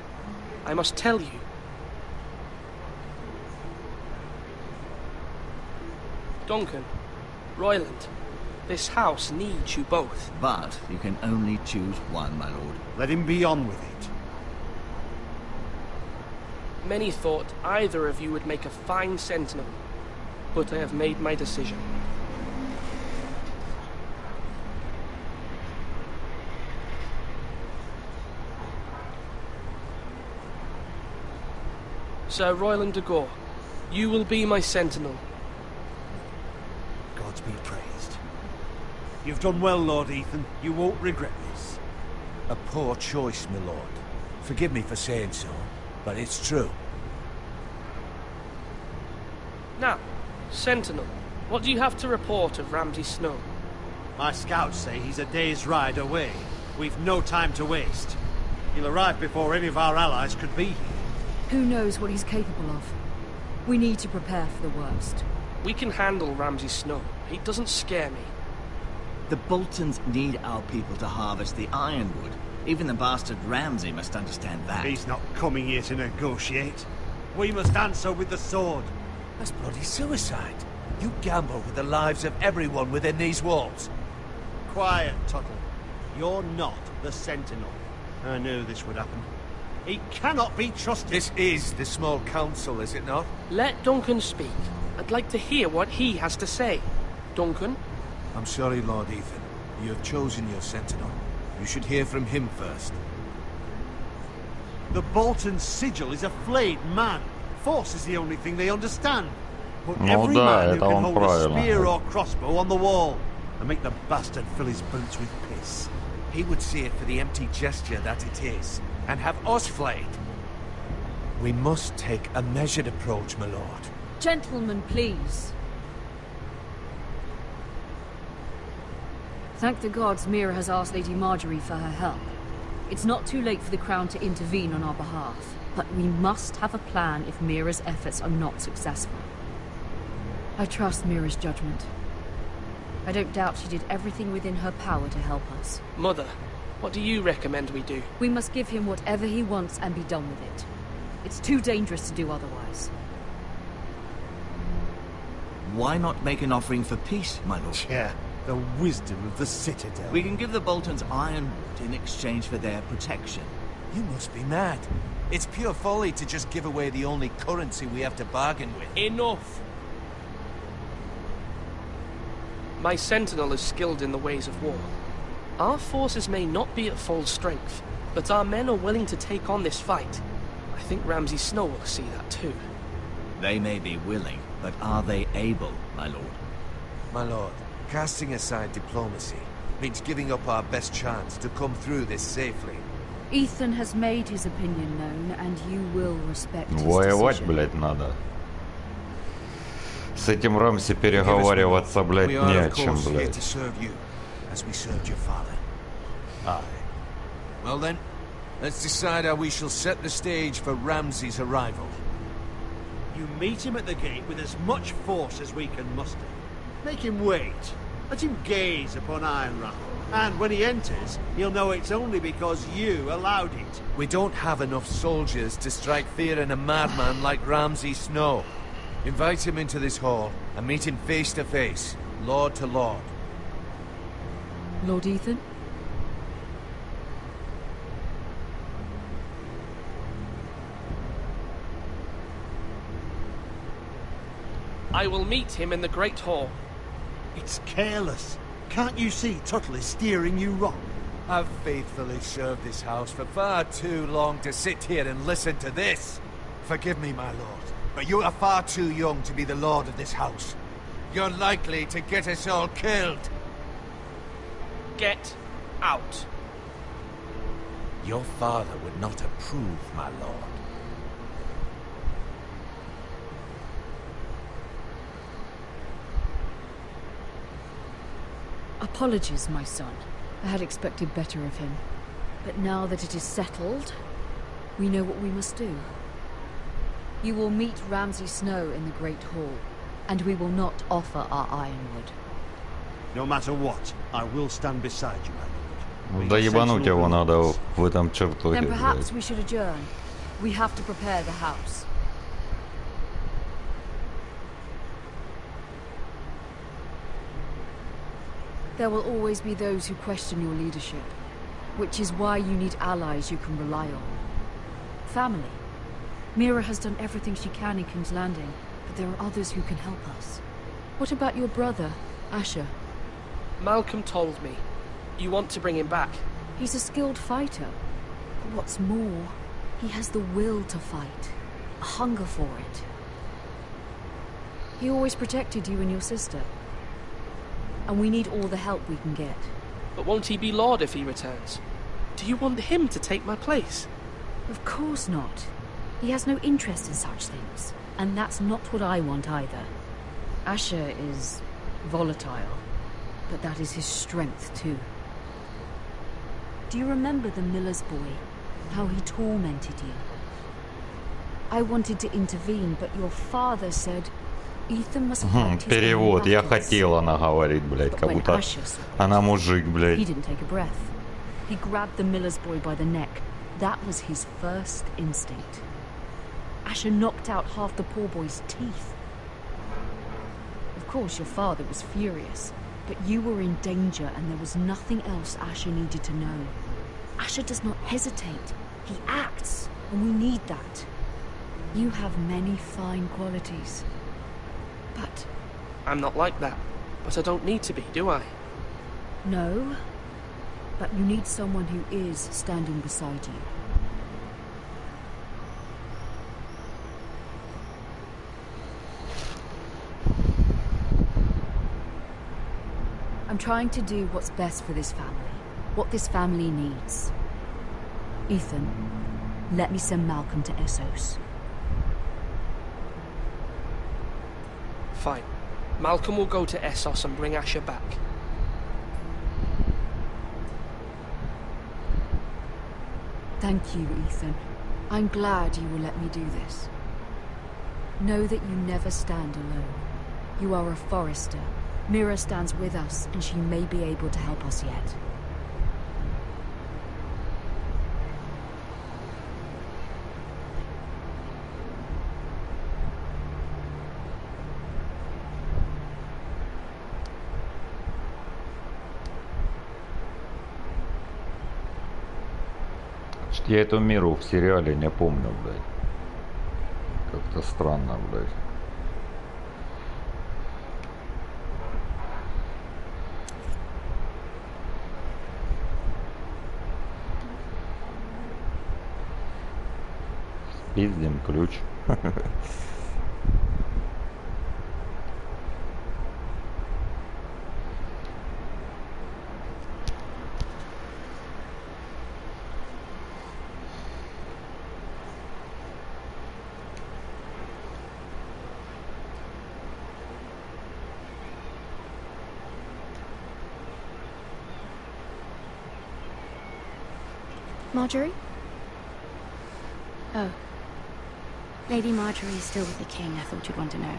I must tell you. Duncan, Royland, this house needs you both. But you can only choose one, my lord. Let him be on with it. Many thought either of you would make a fine sentinel, but I have made my decision. Sir Royland de Gore, you will be my sentinel. Gods be praised. You've done well, Lord Ethan. You won't regret this. A poor choice, my lord. Forgive me for saying so, but it's true. Now, Sentinel, what do you have to report of Ramsay Snow? My scouts say he's a day's ride away. We've no time to waste. He'll arrive before any of our allies could be here. Who knows what he's capable of? We need to prepare for the worst. We can handle Ramsay Snow. He doesn't scare me. The Boltons need our people to harvest the ironwood. Even the bastard Ramsay must understand that. He's not coming here to negotiate. We must answer with the sword. That's bloody suicide. You gamble with the lives of everyone within these walls. Quiet, Tuttle. You're not the Sentinel. I knew this would happen. He cannot be trusted. This is the small council, is it not? Let Duncan speak. I'd like to hear what he has to say. Duncan? I'm sorry, Lord Ethan. You have chosen your Sentinel. You should hear from him first. The Bolton sigil is a flayed man. Force is the only thing they understand. Put Ну every да, man who это can он hold a правильно. spear or crossbow on the wall and make the bastard fill his boots with piss. He would see it for the empty gesture that it is, and have us flayed. We must take a measured approach, my lord. Gentlemen, please. Thank the gods Mira has asked Lady Marjorie for her help. It's not too late for the Crown to intervene on our behalf, but we must have a plan if Mira's efforts are not successful. I trust Mira's judgment. I don't doubt she did everything within her power to help us. Mother, what do you recommend we do? We must give him whatever he wants and be done with it. It's too dangerous to do otherwise. Why not make an offering for peace, my lord? Yeah, the wisdom of the Citadel. We can give the Boltons ironwood in exchange for their protection. You must be mad. It's pure folly to just give away the only currency we have to bargain with. Enough! My Sentinel is skilled in the ways of war. Our forces may not be at full strength, but our men are willing to take on this fight. I think Ramsay Snow will see that too. They may be willing, but are they able, my lord? My lord, casting aside diplomacy means giving up our best chance to come through this safely. Ethan has made his opinion known, and you will respect his Воевать, decision. блядь, надо. С этим Рамси переговариваться, блядь, We не are, о of чем, course, here блядь. to serve you, as we served your father. Aye. Well then, let's decide how we shall set the stage for Ramsay's arrival. You meet him at the gate with as much force as we can muster. Make him wait. Let him gaze upon Ironrath. And when he enters, he'll know it's only because you allowed it. We don't have enough soldiers to strike fear in a madman like Ramsay Snow. Invite him into this hall and meet him face to face, lord to lord. Lord Ethan? I will meet him in the Great Hall. It's careless. Can't you see Tuttle is steering you wrong? I've faithfully served this house for far too long to sit here and listen to this. Forgive me, my lord, but you are far too young to be the lord of this house. You're likely to get us all killed. Get out. Your father would not approve, my lord. Apologies, my son. I had expected better of him. But now that it is settled, we know what we must do. You will meet Ramsay Snow in the Great Hall, and we will not offer our ironwood. No matter what, I will stand beside you, my lord. Да ебануть его надо в этом чертоге, Then блядь. perhaps we should adjourn. We have to prepare the house. There will always be those who question your leadership, which is why you need allies you can rely on. Family. Mira has done everything she can in King's Landing, but there are others who can help us. What about your brother, Asher? Malcolm told me. You want to bring him back? He's a skilled fighter. But what's more, he has the will to fight, a hunger for it. He always protected you and your sister. And we need all the help we can get. But won't he be Lord if he returns? Do you want him to take my place? Of course not. He has no interest in such things. And that's not what I want either. Asher is volatile, but that is his strength too. Do you remember the miller's boy? How he tormented you? I wanted to intervene, but your father said, Ethan must have helped his Перевод. Я battles. хотел, она говорит, блядь, как When будто Asher saw она мужик, He блядь. didn't take a breath. He grabbed the miller's boy by the neck. That was his first instinct. Asher knocked out half the poor boy's teeth. Of course, your father was furious, but you were in danger and there was nothing else Asher needed to know. Asher does not hesitate. He acts, and we need that. You have many fine qualities. But... I'm not like that. But I don't need to be, do I? No. But you need someone who is standing beside you. I'm trying to do what's best for this family. What this family needs. Ethan, let me send Malcolm to Essos. Fine. Malcolm will go to Essos and bring Asher back. Thank you, Ethan. I'm glad you will let me do this. Know that you never stand alone. You are a forester. Mira stands with us, and she may be able to help us yet. Я эту Миру в сериале не помню, блядь. Как-то странно, блядь. Спиздим ключ. Marjorie? Oh. Lady Marjorie is still with the king. I thought you'd want to know.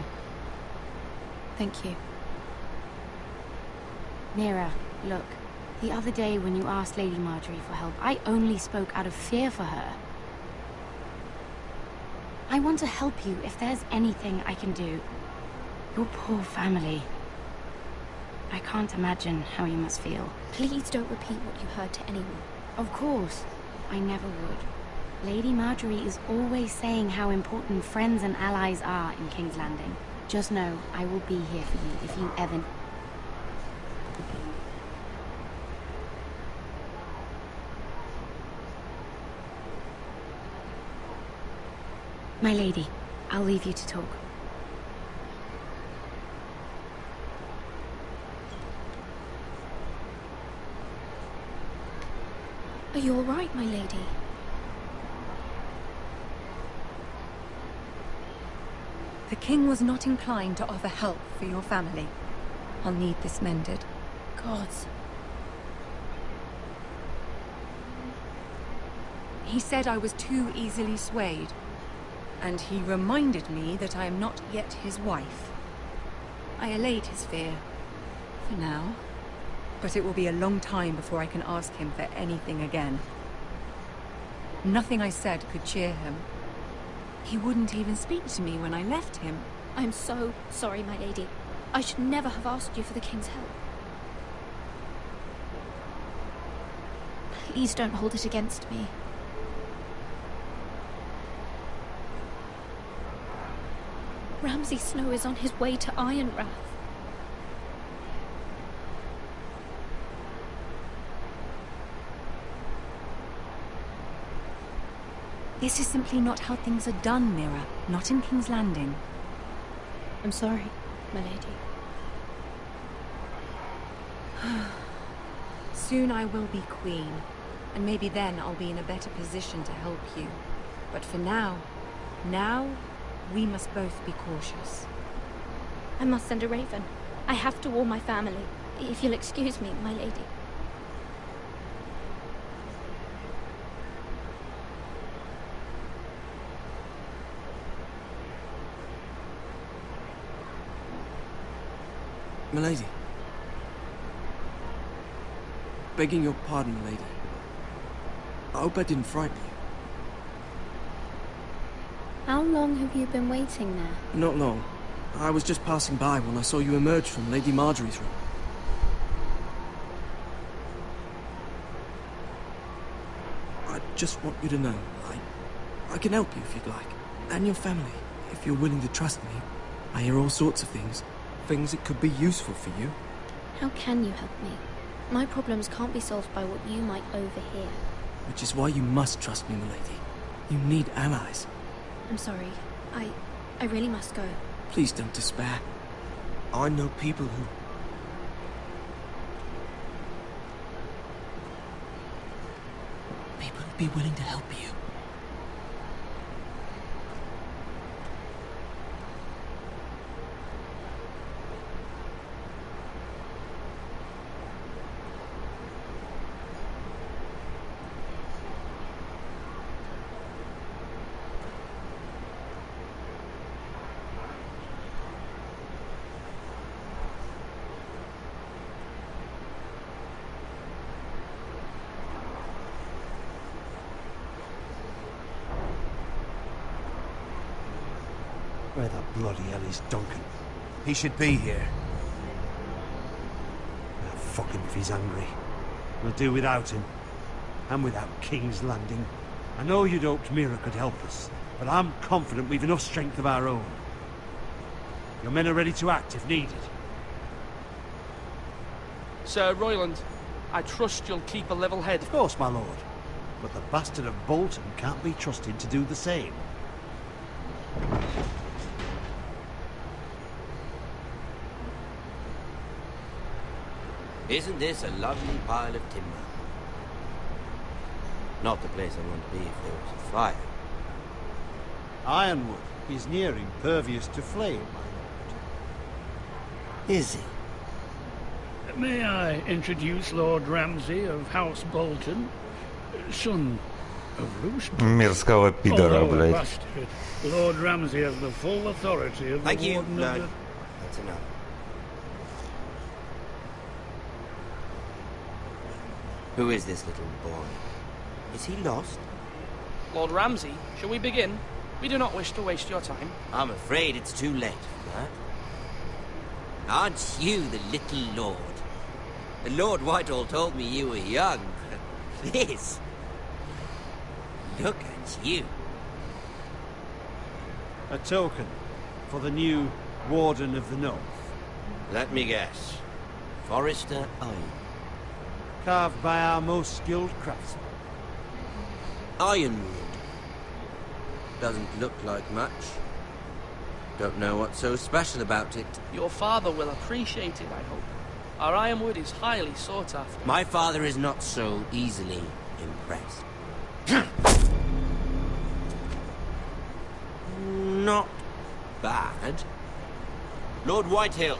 Thank you. Mira, look. The other day when you asked Lady Marjorie for help, I only spoke out of fear for her. I want to help you if there's anything I can do. Your poor family. I can't imagine how you must feel. Please don't repeat what you heard to anyone. Of course. I never would. Lady Marjorie is always saying how important friends and allies are in King's Landing. Just know, I will be here for you if you ever... My lady, I'll leave you to talk. Are you all right, my lady? The king was not inclined to offer help for your family. I'll need this mended. Gods. He said I was too easily swayed. And he reminded me that I am not yet his wife. I allayed his fear. For now. But it will be a long time before I can ask him for anything again. Nothing I said could cheer him. He wouldn't even speak to me when I left him. I'm so sorry, my lady. I should never have asked you for the king's help. Please don't hold it against me. Ramsay Snow is on his way to Ironrath. This is simply not how things are done, Mira. Not in King's Landing. I'm sorry, my lady. Soon I will be queen, and maybe then I'll be in a better position to help you. But for now, we must both be cautious. I must send a raven. I have to warn my family. If you'll excuse me, my lady. Milady. Begging your pardon, milady. I hope I didn't frighten you. How long have you been waiting there? Not long. I was just passing by when I saw you emerge from Lady Marjorie's room. I just want you to know, I can help you if you'd like. And your family, if you're willing to trust me. I hear all sorts of things. Things that could be useful for you. How can you help me? My problems can't be solved by what you might overhear. Which is why you must trust me, milady. You need allies. I'm sorry. I really must go. Please don't despair. I know people who... People who'd be willing to help you. Where the bloody hell is Duncan? He should be here. Ah, fuck him if he's angry. We'll do without him. And without King's Landing. I know you'd hoped Mira could help us, but I'm confident we've enough strength of our own. Your men are ready to act if needed. Sir Royland, I trust you'll keep a level head. Of course, my lord. But the bastard of Bolton can't be trusted to do the same. Isn't this a lovely pile of timber? Not the place I want to be if there was a fire. Ironwood is near impervious to flame, my lord. Is it? May I introduce Lord Ramsay of House Bolton, son of Roose? Мерзкого пидора, Although a блядь. bastard, Lord Ramsay has the full authority of the Thank you. Warden No, of the... that's enough. Who is this little boy? Is he lost? Lord Ramsay, shall we begin? We do not wish to waste your time. I'm afraid it's too late for that. Aren't you the little lord? Lord Whitehall told me you were young, but this... Look at you. A token for the new Warden of the North. Let me guess. Forrester Iron. Carved by our most skilled craftsmen. Ironwood. Doesn't look like much. Don't know what's so special about it. Your father will appreciate it, I hope. Our ironwood is highly sought after. My father is not so easily impressed. Not bad. Lord Whitehill,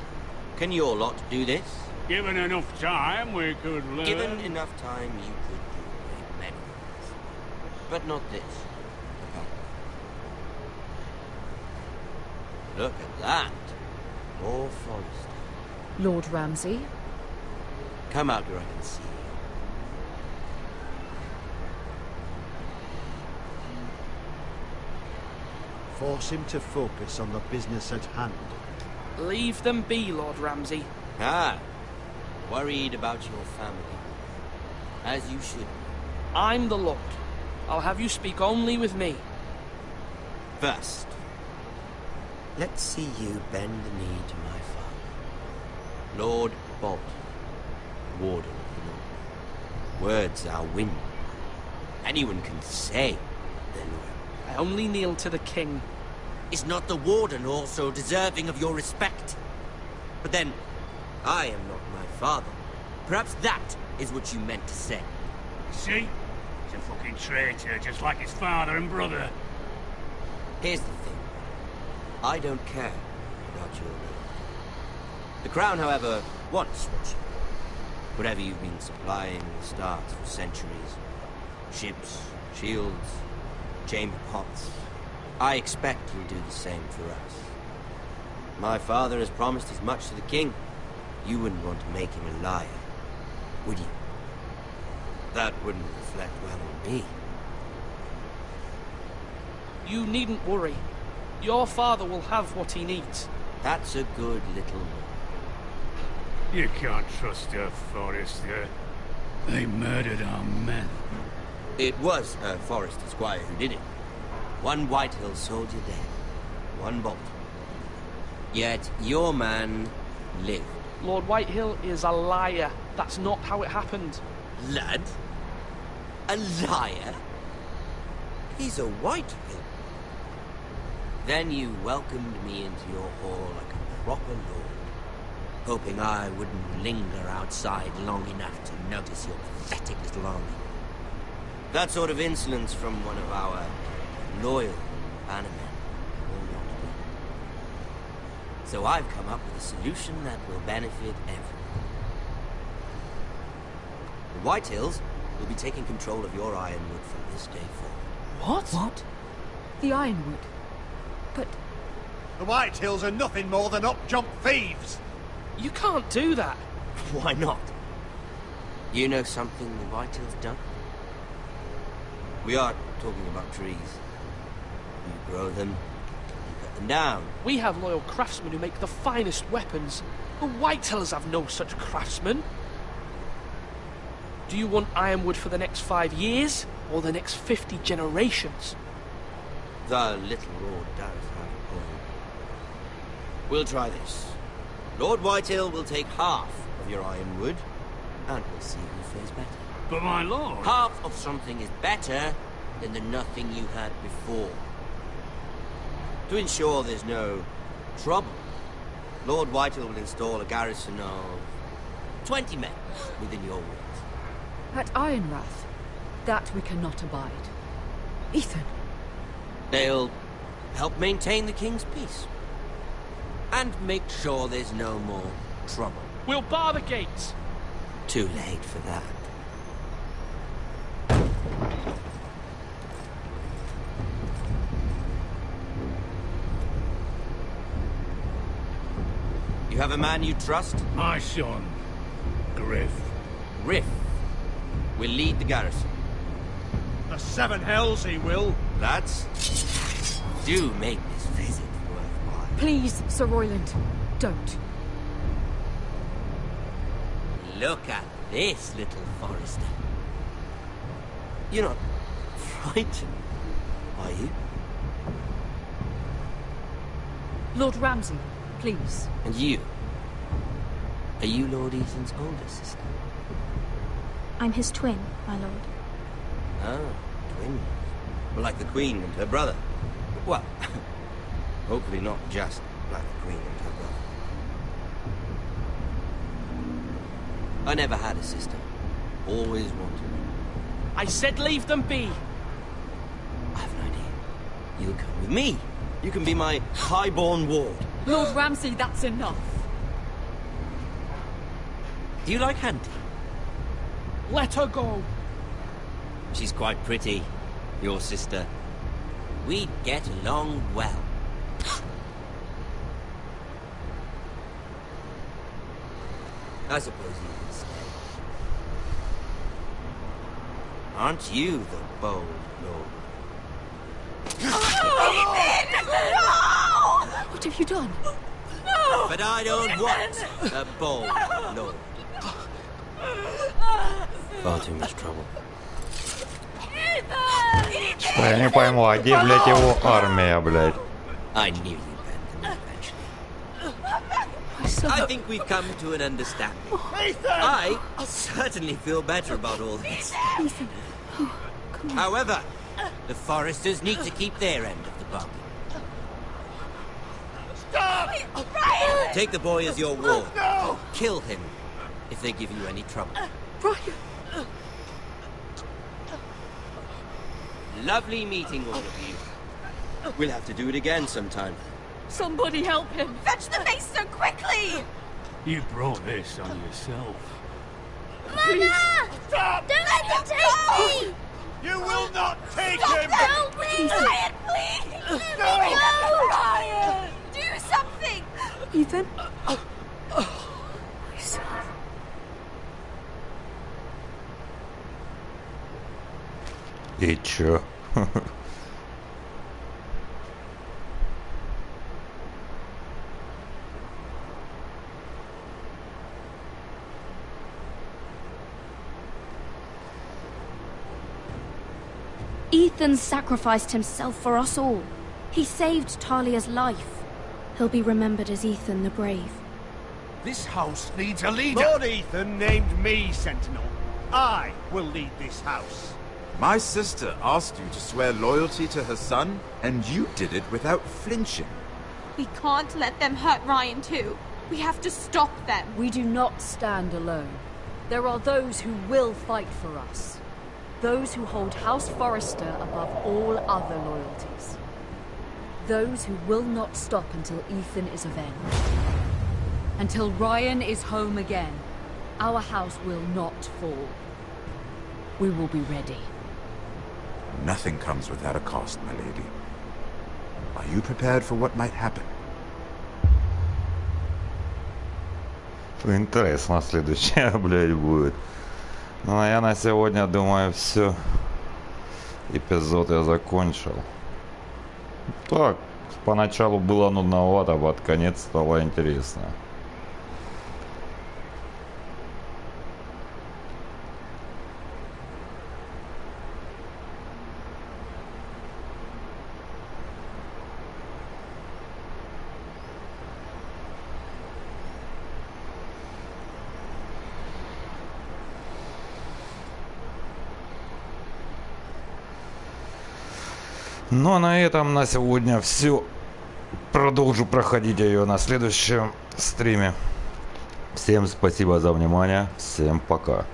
can your lot do this? Given enough time, we could learn. Given enough time, you could do great many things. But not this. Look at that. More forest. Lord Ramsay? Come out where I can see you. Force him to focus on the business at hand. Leave them be, Lord Ramsay. Ah, worried about your family. As you should. I'm the Lord. I'll have you speak only with me. First, let's see you bend the knee to my father. Lord Bolton, Warden of the North. Words are wind. Anyone can say they're loyal. I only kneel to the king. Is not the Warden also deserving of your respect? But then, I am not my father. Perhaps that is what you meant to say. See? He's a fucking traitor, just like his father and brother. Here's the thing. I don't care about your name. The Crown, however, wants what you want. Whatever you've been supplying the stars for centuries. Ships, shields, chamber pots. I expect you'll do the same for us. My father has promised as much to the king. You wouldn't want to make him a liar, would you? That wouldn't reflect well on me. You needn't worry. Your father will have what he needs. That's a good little boy. You can't trust her, Forrester. They murdered our men. It was a Forrester squire who did it. One Whitehill soldier dead. One bolt. Yet your man lived. Lord Whitehill is a liar. That's not how it happened. Lad? A liar? He's a Whitehill. Then you welcomed me into your hall like a proper lord, hoping I wouldn't linger outside long enough to notice your pathetic little army. That sort of insolence from one of our loyal bannermen will not do. So I've come up with a solution that will benefit everyone. The Whitehills will be taking control of your ironwood from this day forward. What? The ironwood? But... The Whitehills are nothing more than up-jump thieves! You can't do that! Why not? You know something the Whitehills don't? We are talking about trees. You grow them, you cut them down. We have loyal craftsmen who make the finest weapons. The Whitehills have no such craftsmen. Do you want ironwood for the next 5 years, or the next 50 generations? The little lord does have a point. We'll try this. Lord Whitehill will take half of your ironwood, and we'll see who fares better. But my lord... Half of something is better than the nothing you had before. To ensure there's no trouble, Lord Whitehill will install a garrison of 20 men within your walls. At Ironrath, that we cannot abide. Ethan. They'll help maintain the king's peace. And make sure there's no more trouble. We'll bar the gates. Too late for that. You have a man you trust? My son, Griff. Griff will lead the garrison. The seven hells he will. Lads, do make this visit worthwhile. Please, Sir Royland, don't. Look at this, little Forrester. You're not frightened, are you? Lord Ramsay, please. And you? Are you Lord Ethan's older sister? I'm his twin, my lord. Ah, twins. Well, like the Queen and her brother. Well, hopefully not just like the Queen and her brother. I never had a sister. Always wanted one. I said leave them be. I have an idea. You'll come with me. You can be my highborn ward. Lord Ramsay, that's enough. Do you like hunting? Let her go. She's quite pretty, your sister. We'd get along well. I suppose you can stay. Aren't you the bold lord? What have you done? No! But I don't want a bold lord. Far too much trouble. Что, я не пойму, а где, блядь, его армия, блядь? I knew you'd bend the knee eventually. I think we've come to an understanding. I certainly feel better about all this. Ethan. Oh, come on. However, the Foresters need to keep their end of the bargain. Stop! Brian! Take the boy as your ward. No! Kill him if they give you any trouble. Brian! Lovely meeting all of you. We'll have to do it again sometime. Somebody help him! Fetch the mace so quickly! You brought this on yourself. Mama! Stop! Don't let him take me! You will not take Stop him! that! Please, Ryan, please! Let me go! Ryan! Do something! Ethan? И чё? Ethan sacrificed himself for us all. He saved Talia's life. He'll be remembered as Ethan the Brave. This house needs a leader. Lord Ethan named me Sentinel. I will lead this house. My sister asked you to swear loyalty to her son, and you did it without flinching. We can't let them hurt Ryan too. We have to stop them. We do not stand alone. There are those who will fight for us. Those who hold House Forrester above all other loyalties. Those who will not stop until Ethan is avenged. Until Ryan is home again, our house will not fall. We will be ready. Nothing comes without a cost, my lady. Are you prepared for what might happen? Интересно, следующее, блядь, будет. Ну, а я на сегодня, думаю, все. Эпизод я закончил. Так, поначалу было нудновато, а под конец стало интересно. Ну а на этом на сегодня все. Продолжу проходить ее на следующем стриме. Всем спасибо за внимание. Всем пока.